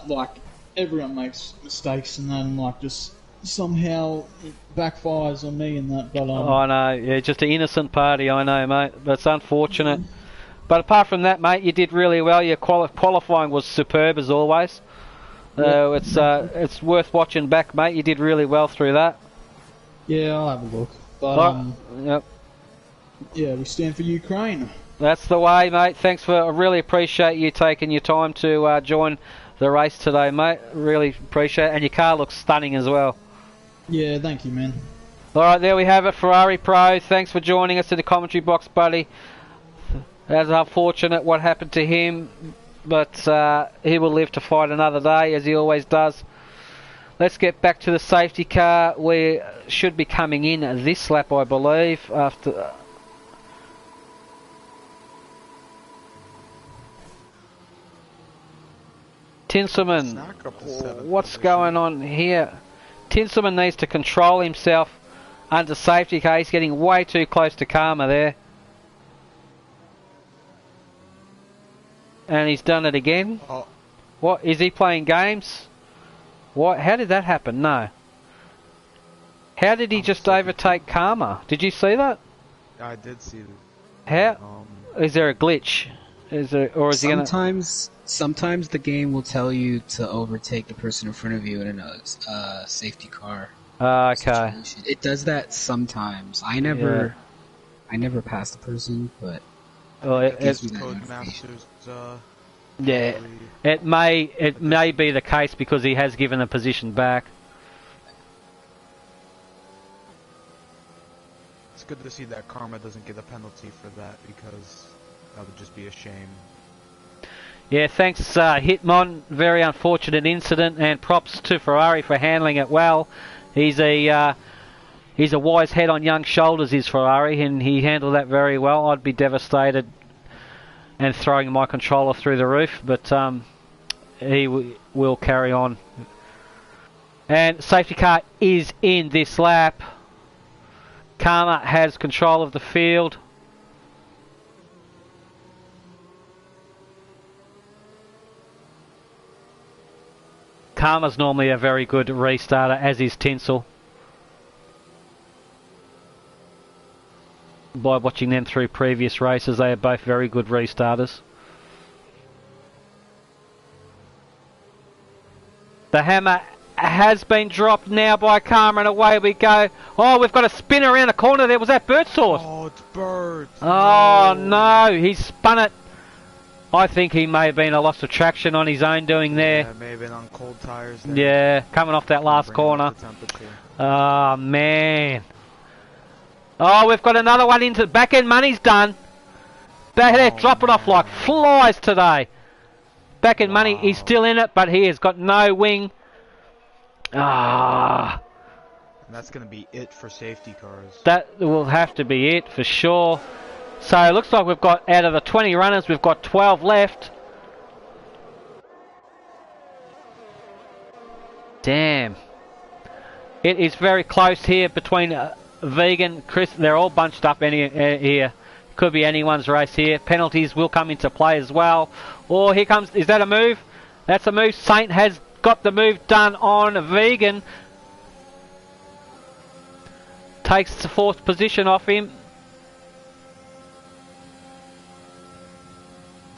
like everyone makes mistakes, and then like just somehow it backfires on me and that. But I know, yeah, just an innocent party. I know, mate. That's unfortunate. But apart from that, mate, you did really well. Your qualifying was superb as always. It's worth watching back, mate. You did really well through that. Yeah, I'll have a look. But yep. Yeah, we stand for Ukraine. That's the way, mate. Thanks I really appreciate you taking your time to join the race today, mate. Really appreciate it. And your car looks stunning as well. Yeah, thank you, man. Alright, there we have it. Ferrari Pro. Thanks for joining us in the commentary box, buddy. That's unfortunate what happened to him, but he will live to fight another day, as he always does. Let's get back to the safety car. We should be coming in this lap, I believe, after... Tinselman, what's going on here? Tinselman needs to control himself under safety car. He's getting way too close to Karma there. And he's done it again. Oh. What, is he playing games? What? How did that happen? No. How did he just overtake Karma? Did you see that? I did see that. How? Is there a glitch? Is there, or is he gonna? Sometimes the game will tell you to overtake the person in front of you in a safety car. Okay. Situation. It does that sometimes. I never passed the person, but well, gives me that Codemasters, yeah, it may be the case because he has given the position back. It's good to see that Karma doesn't get a penalty for that, because that would just be a shame. Yeah, thanks Hitmon. Very unfortunate incident, and props to Ferrari for handling it well. He's a wise head on young shoulders, is Ferrari, and he handled that very well. I'd be devastated and throwing my controller through the roof, but he will carry on. And safety car is in this lap. Karma has control of the field. Karma's normally a very good restarter, as is Tinsel. By watching them through previous races, they are both very good restarters. The hammer has been dropped now by Karma, and away we go. Oh, we've got a spin around the corner there. Was that Bird Sauce? Oh, it's Bird. Oh, no. He spun it. I think he may have been a loss of traction on his own doing there. Yeah, may have been on cold tires there. Yeah, coming off that last corner. Oh, man. Oh, we've got another one into the back end. Money's done. They're dropping off like flies today. Back end money, he's still in it, but he has got no wing. Ah. And that's going to be it for safety cars. That will have to be it for sure. So it looks like we've got, out of the 20 runners, we've got 12 left. Damn. It is very close here between Vegan, Chris. They're all bunched up here. Could be anyone's race here. Penalties will come into play as well. Oh, here comes, is that a move? That's a move. Saint has got the move done on Vegan. Takes the fourth position off him.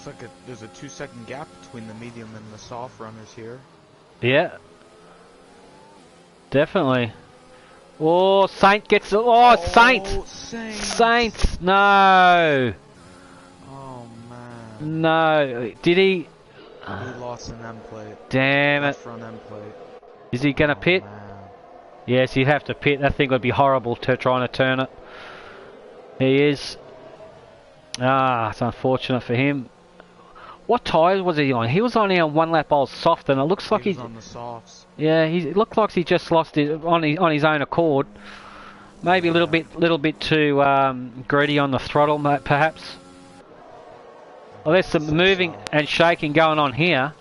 Looks like there's a 2-second gap between the medium and the soft runners here. Yeah. Definitely. Oh, Saint gets... Oh, Saint! Saint! No! Oh, man. No. Did he... He lost an M plate. Damn it. Front M plate. Is he going to pit? Man. Yes, he'd have to pit. That thing would be horrible trying to turn it. He is. Ah, it's unfortunate for him. What tyres was he on? He was only on one lap old soft, and it looks like he's on the softs. Yeah, it looked like he just lost it on his own accord. Maybe a little bit too greedy on the throttle, perhaps. Well, there's some moving and shaking going on here.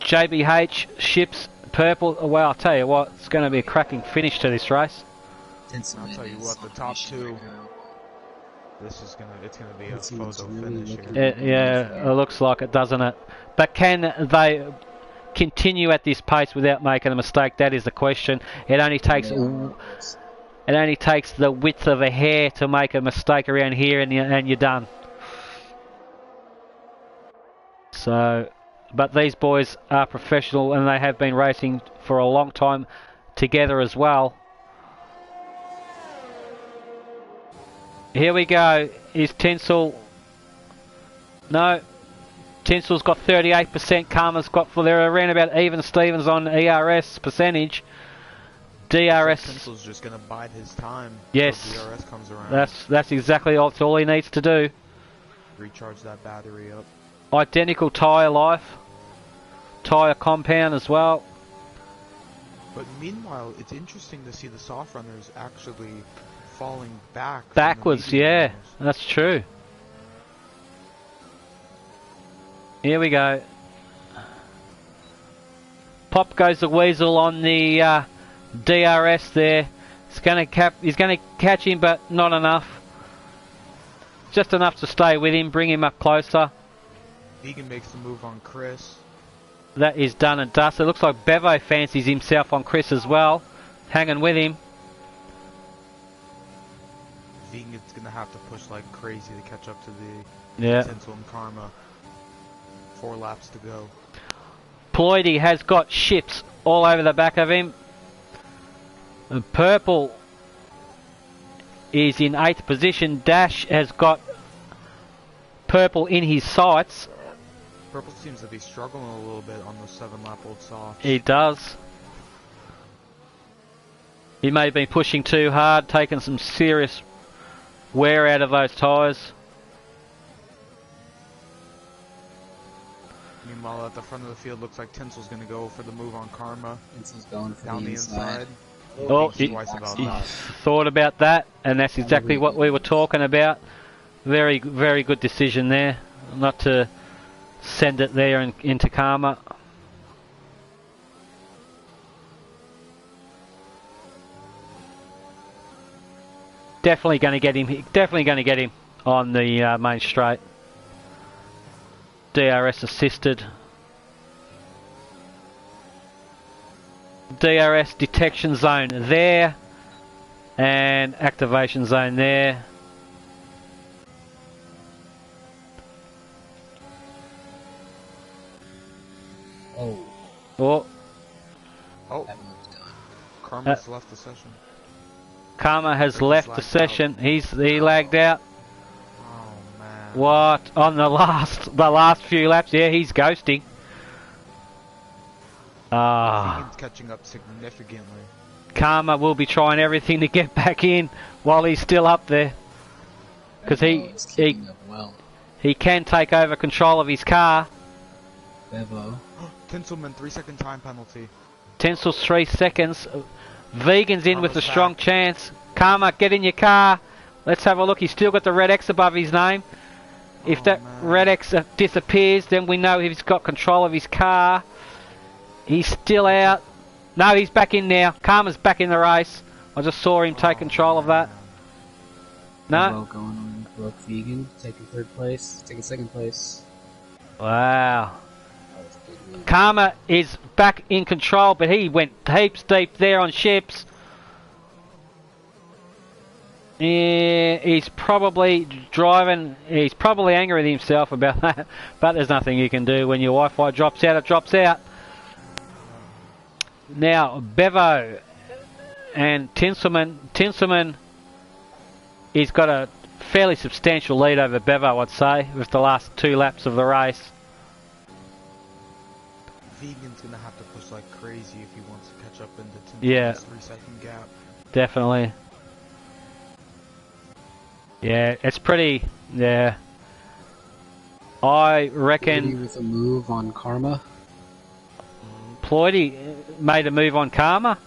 JBH ships purple. Well, I'll tell you what, it's going to be a cracking finish to this race. I'll tell you what, the top two. It's gonna be a photo finish here. Yeah, it looks like it, doesn't it? But can they continue at this pace without making a mistake? That is the question. It only takes the width of a hair to make a mistake around here, and you're done. So, but these boys are professional, and they have been racing for a long time together as well. Here we go. Is Tinsel... No. Tinsel's got 38%. Karma's got... They're around about even Stevens on ERS percentage. DRS... Tinsel's just going to bide his time. Yes. Until DRS comes around. That's exactly all he needs to do. Recharge that battery up. Identical tyre life. Tyre compound as well. But meanwhile, it's interesting to see the soft runners actually falling backwards. Yeah, runners. That's true. Here we go. Pop goes the weasel on the DRS there. He's going to catch him, but not enough. Just enough to stay with him, bring him up closer. Vegan makes the move on Chris. That is done and dusted. It looks like Bevo fancies himself on Chris as well, hanging with him. Vegan's gonna have to push like crazy to catch up to the Tinsel and Karma. 4 laps to go. Ploidy has got ships all over the back of him. Purple is in 8th position. Dash has got Purple in his sights. Purple seems to be struggling a little bit on those 7-lap-old softs. He does. He may have been pushing too hard, taking some serious wear out of those tyres. Meanwhile, at the front of the field, looks like Tinsel's going to go for the move on Karma. Tinsel's going for down the inside. Oh, he thought about that, and that's exactly what we were talking about. Very, very good decision there, not to send it there into Karma. Definitely going to get him. Definitely going to get him on the main straight. DRS assisted. DRS detection zone there, and activation zone there. Oh. Karma's left the session. Karma has left the session. He lagged out. Oh man. What? On the last few laps? Yeah, he's ghosting. Vegan's catching up significantly. Karma will be trying everything to get back in while he's still up there, because he can take over control of his car. Bevo. Tinselman 3-second time penalty. Tinsel's 3 seconds. Vegan's in with a strong chance. Karma, get in your car. Let's have a look. He's still got the red X above his name. If that red X disappears, then we know he's got control of his car. He's still out. No, he's back in now. Karma's back in the race. I just saw him take control of that. No. Bevo going on broke Vegan, taking 3rd place, taking 2nd place. Wow. Karma is back in control, but he went heaps deep there on ships. Yeah, he's probably driving. He's probably angry with himself about that, but there's nothing you can do when your Wi-Fi drops out. It drops out. Now Bevo and Tinselman. Tinselman, he's got a fairly substantial lead over Bevo, I'd say, with the last 2 laps of the race. Vegan's gonna have to push like crazy if he wants to catch up into Tinselman's 3-second gap. Definitely. Yeah, it's pretty. Yeah, I reckon. With a move on Karma. Ploidy made a move on Karma.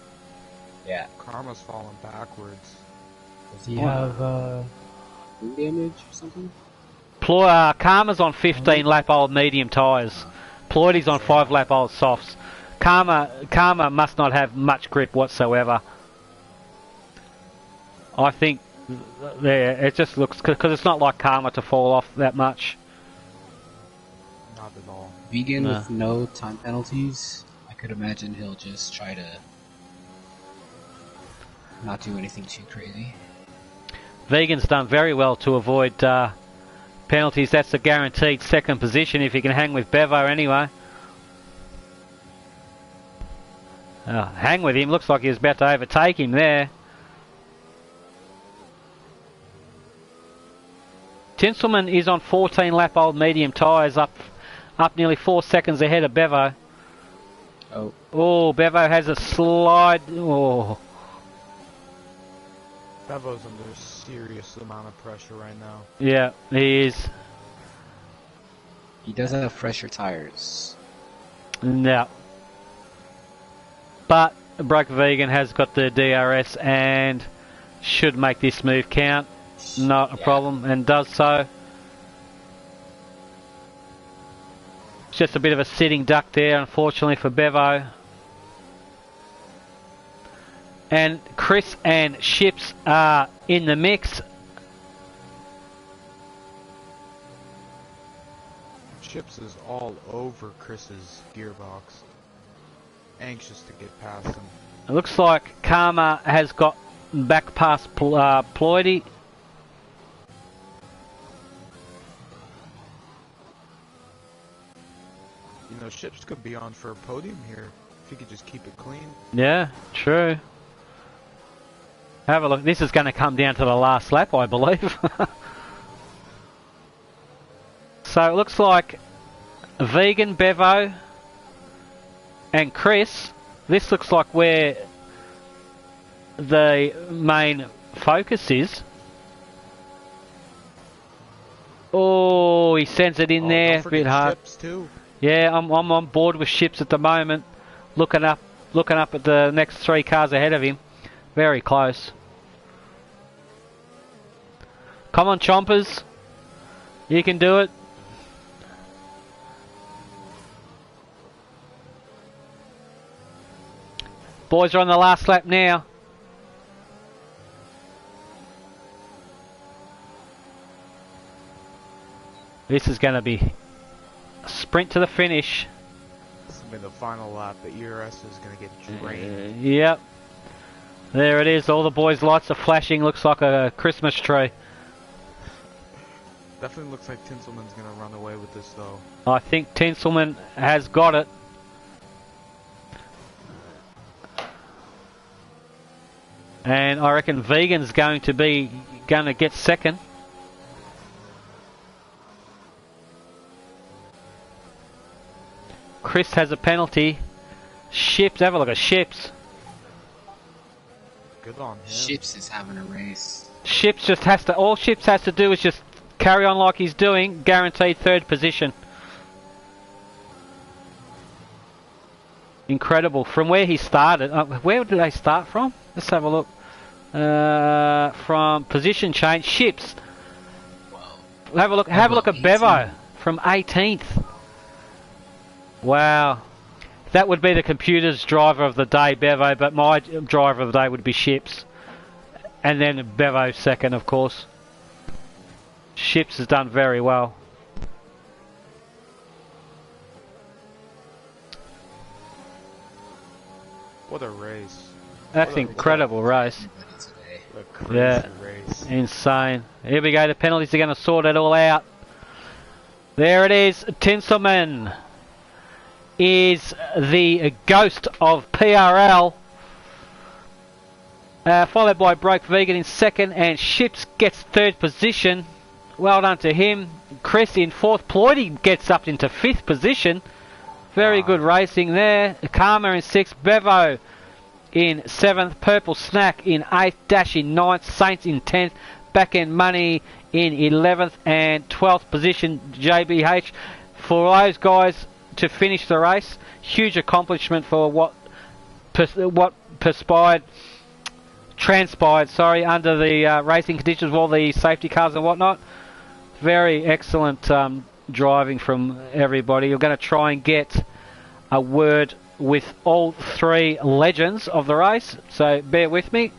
Yeah. Karma's falling backwards. Does he have wind damage or something? Karma's on 15 lap old medium tyres. Ploidy's on 5 lap old softs. Karma must not have much grip whatsoever. I think it just looks, because it's not like Karma to fall off that much. Not at all. Vegan with no time penalties. I could imagine he'll just try to not do anything too crazy. Vegan's done very well to avoid penalties. That's a guaranteed 2nd position if he can hang with Bevo anyway. Hang with him. Looks like he was about to overtake him there. Tinselman is on 14 lap old medium tyres, up nearly 4 seconds ahead of Bevo. Oh, Bevo has a slide. Oh. Bevo's under a serious amount of pressure right now. Yeah, he is. He does have fresher tires. No. But Broke Vegan has got the DRS and should make this move count. Not a problem, and does so. It's just a bit of a sitting duck there, unfortunately, for Bevo. And Chris and Ships are in the mix. Ships is all over Chris's gearbox. Anxious to get past him. It looks like Karma has got back past Ploidy. You know, Ships could be on for a podium here if he could just keep it clean. Yeah, true. Have a look. This is going to come down to the last lap, I believe. So it looks like Vegan, Bevo, and Chris. This looks like where the main focus is. Oh, he sends it in there a bit hard. Ships too. Yeah, I'm on board with Ships at the moment. Looking up at the next 3 cars ahead of him. Very close. Come on, Chompers. You can do it. Boys are on the last lap now. This is going to be a sprint to the finish. This will be the final lap. The ERS is going to get drained. Yep. There it is. All the boys' lights are flashing. Looks like a Christmas tree. Definitely looks like Tinselman's going to run away with this, though. I think Tinselman has got it. And I reckon Vegan's going to get second. Chris has a penalty. Ships, have a look at Ships. Good on him. Ships is having a race. Ships just has to, all Ships has to do is just carry on like he's doing, guaranteed 3rd position. Incredible. From where he started, where did they start from? Let's have a look. From position change, Ships. Have a look at Bevo from 18th. Wow. That would be the computer's driver of the day, Bevo, but my driver of the day would be Ships. And then Bevo second, of course. Ships has done very well. What a race. That's an incredible race. What a crazy race. Insane. Here we go, the penalties are going to sort it all out. There it is, Tinselman is the ghost of PRL. Followed by Broke Vegan in second, and Ships gets 3rd position. Well done to him. Chris in 4th. Ploidy gets up into 5th position. Very good racing there. Karma in 6th. Bevo in 7th. Purple Snack in 8th. Dash in 9th. Saints in 10th. Back End Money in 11th and 12th position. JBH. For those guys to finish the race, huge accomplishment for what transpired under the racing conditions of all the safety cars and whatnot. Very excellent driving from everybody. You're going to try and get a word with all 3 legends of the race, so bear with me.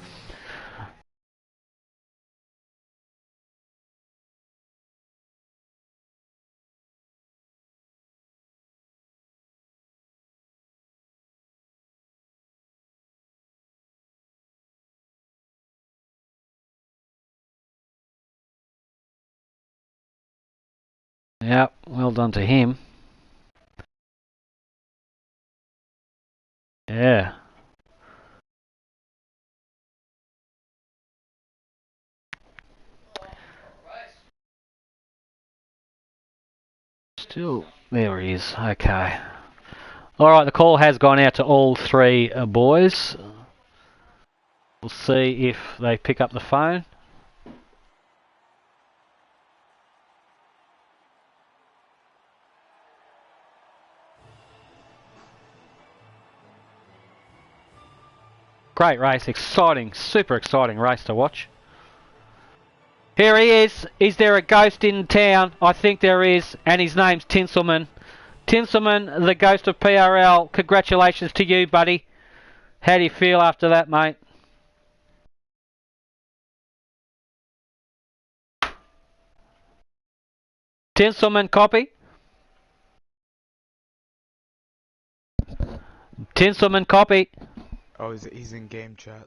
Yeah, well done to him. Yeah. Still, there he is. Okay. Alright, the call has gone out to all 3 boys. We'll see if they pick up the phone. Great race, exciting, super exciting race to watch. Here he is. Is there a ghost in town? I think there is, and his name's Tinselman. Tinselman, the ghost of PRL, congratulations to you, buddy. How do you feel after that, mate? Tinselman, copy. Tinselman, copy. Oh, he's in game chat.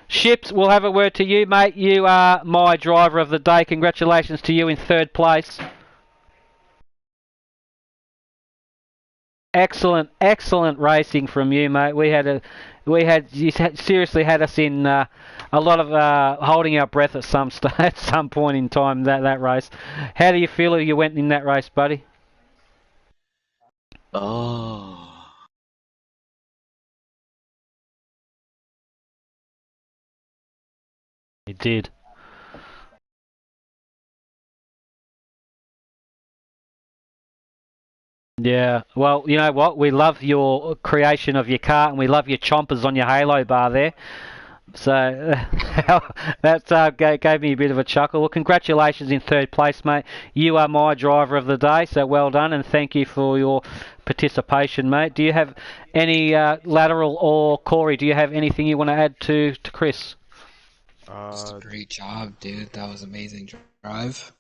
Ships, we'll have a word to you, mate. You are my driver of the day. Congratulations to you in 3rd place. Excellent racing from you, mate. You seriously had us in a lot of holding our breath at at some point in time that race. How do you feel you went in that race, buddy? Oh. You did. Yeah, well, you know what? We love your creation of your car, and we love your chompers on your halo bar there. So that gave me a bit of a chuckle. Well, congratulations in 3rd place, mate. You are my driver of the day, so well done, and thank you for your participation, mate. Do you have any lateral or Corey? Do you have anything you want to add to Chris? Just a great job, dude. That was amazing drive.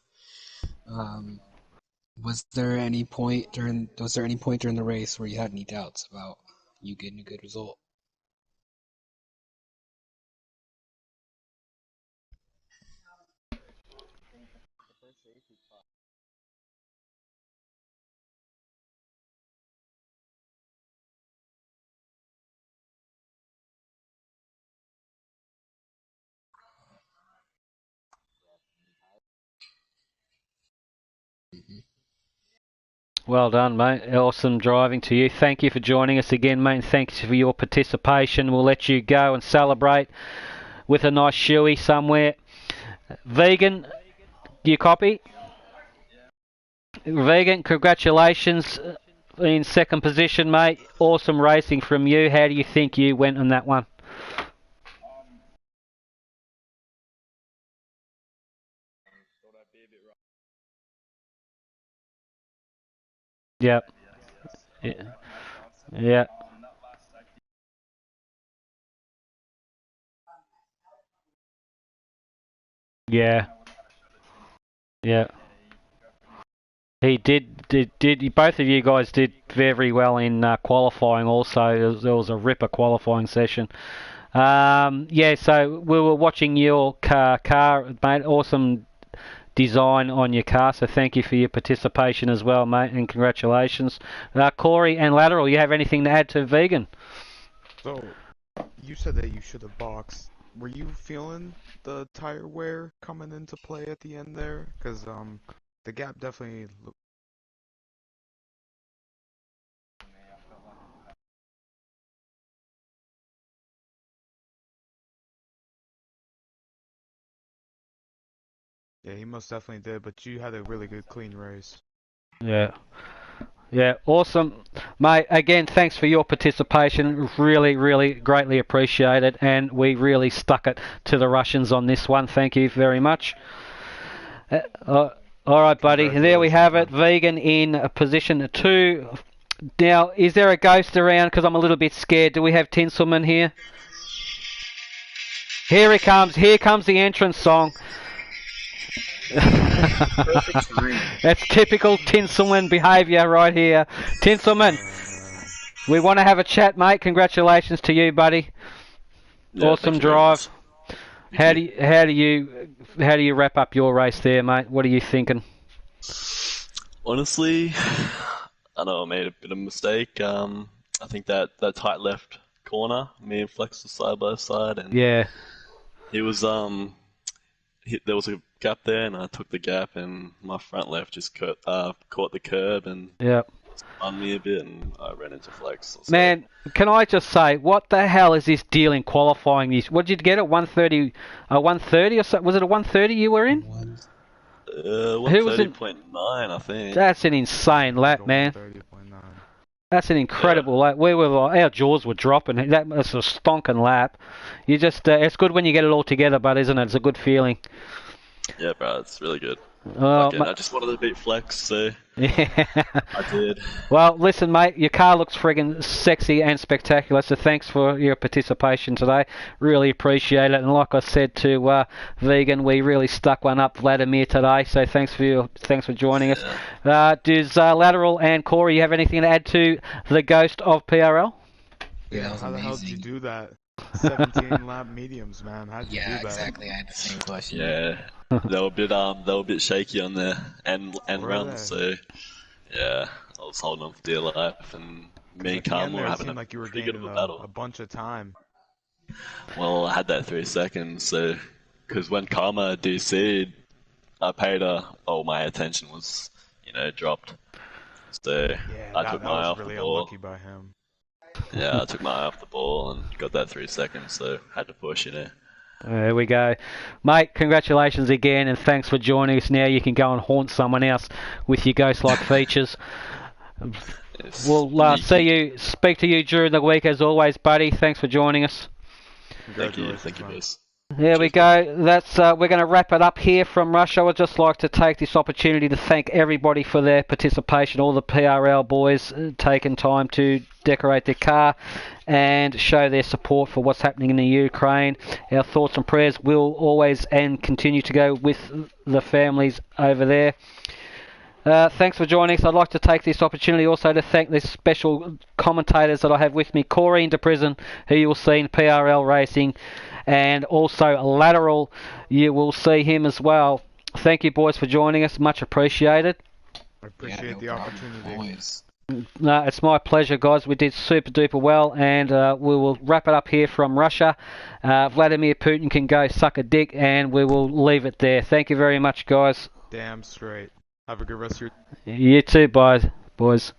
Was there any point during the race where you had any doubts about you getting a good result? Well done, mate. Awesome driving to you. Thank you for joining us again, mate. And thanks for your participation. We'll let you go and celebrate with a nice shoey somewhere. Vegan, do you copy? Vegan, congratulations in 2nd position, mate. Awesome racing from you. How do you think you went on that one? Yep. Yeah. Yeah. Yeah. Yeah. He did. Both of you guys did very well in qualifying. Also, there was a ripper qualifying session. Yeah. So we were watching your car, mate. Awesome design on your car. So thank you for your participation as well, mate, and congratulations. Corey and Lateral, you have anything to add to Vegan? So, you said that you should have boxed. Were you feeling the tire wear coming into play at the end there? Because the gap definitely looked. Yeah, he most definitely did, but you had a really good clean race. Yeah. Yeah, awesome. Mate, again, thanks for your participation. Really greatly appreciated, and we really stuck it to the Russians on this one. Thank you very much. All right, buddy. There we have it. Vegan in position 2. Now, is there a ghost around? Because I'm a little bit scared. Do we have Tinselman here? Here he comes. Here comes the entrance song. That's typical Tinselman behaviour right here. Tinselman, we want to have a chat, mate. Congratulations to you, buddy. Yeah, awesome drive. How do you wrap up your race there, mate? What are you thinking? Honestly, I know I made a bit of a mistake. I think that tight left corner, me and Flex were side by side, and yeah, he was there was a gap there, and I took the gap, and my front left just caught the curb and spun me a bit, and I ran into Flex. So. Man, can I just say, what the hell is this deal in qualifying this? What did you get at 130? 130 or so? Was it a 130 you were in? 130.9, I think. That's an insane lap, man. That's an incredible lap. We were our jaws were dropping. That was a stonking lap. You just it's good when you get it all together, but isn't it? It's a good feeling. Yeah, bro, it's really good. I just wanted to beat Flex, so yeah. I did. Well, listen, mate, your car looks friggin' sexy and spectacular, so thanks for your participation today. Really appreciate it. And like I said to Vegan, we really stuck one up Vladimir today, so thanks for joining us. Does Lateral and Corey, you have anything to add to the ghost of PRL? Yeah, how the hell did you do that? 17 lap mediums, man. How'd you do that? Yeah, exactly. I had the same question. Yeah, they were a bit shaky on the end runs, so yeah, I was holding on for dear life, and me and Karma were having like you were pretty good of a battle. A bunch of time. Well, I had that 3 seconds, so because when Karma DC'd, I paid her. Oh, my attention was, dropped. So I took my eye off the ball. Unlucky by him. Yeah, I took my eye off the ball and got that 3 seconds, so had to push, There we go. Mate, congratulations again, and thanks for joining us. Now you can go and haunt someone else with your ghost-like features. We'll speak to you during the week as always, buddy. Thanks for joining us. Thank you, boys. There we go. That's we're going to wrap it up here from Russia. I'd just like to take this opportunity to thank everybody for their participation, all the PRL boys taking time to decorate their car and show their support for what's happening in the Ukraine. Our thoughts and prayers will always and continue to go with the families over there. Thanks for joining us. I'd like to take this opportunity also to thank the special commentators that I have with me, Corey into Prison, who you will see in PRL Racing, and also Lateral, you will see him as well. Thank you, boys, for joining us. Much appreciated. I appreciate the opportunity. Always. No, it's my pleasure, guys. We did super duper well, and we will wrap it up here from Russia. Vladimir Putin can go suck a dick, and we will leave it there. Thank you very much, guys. Damn straight. Have a good rest of your... You too, boys.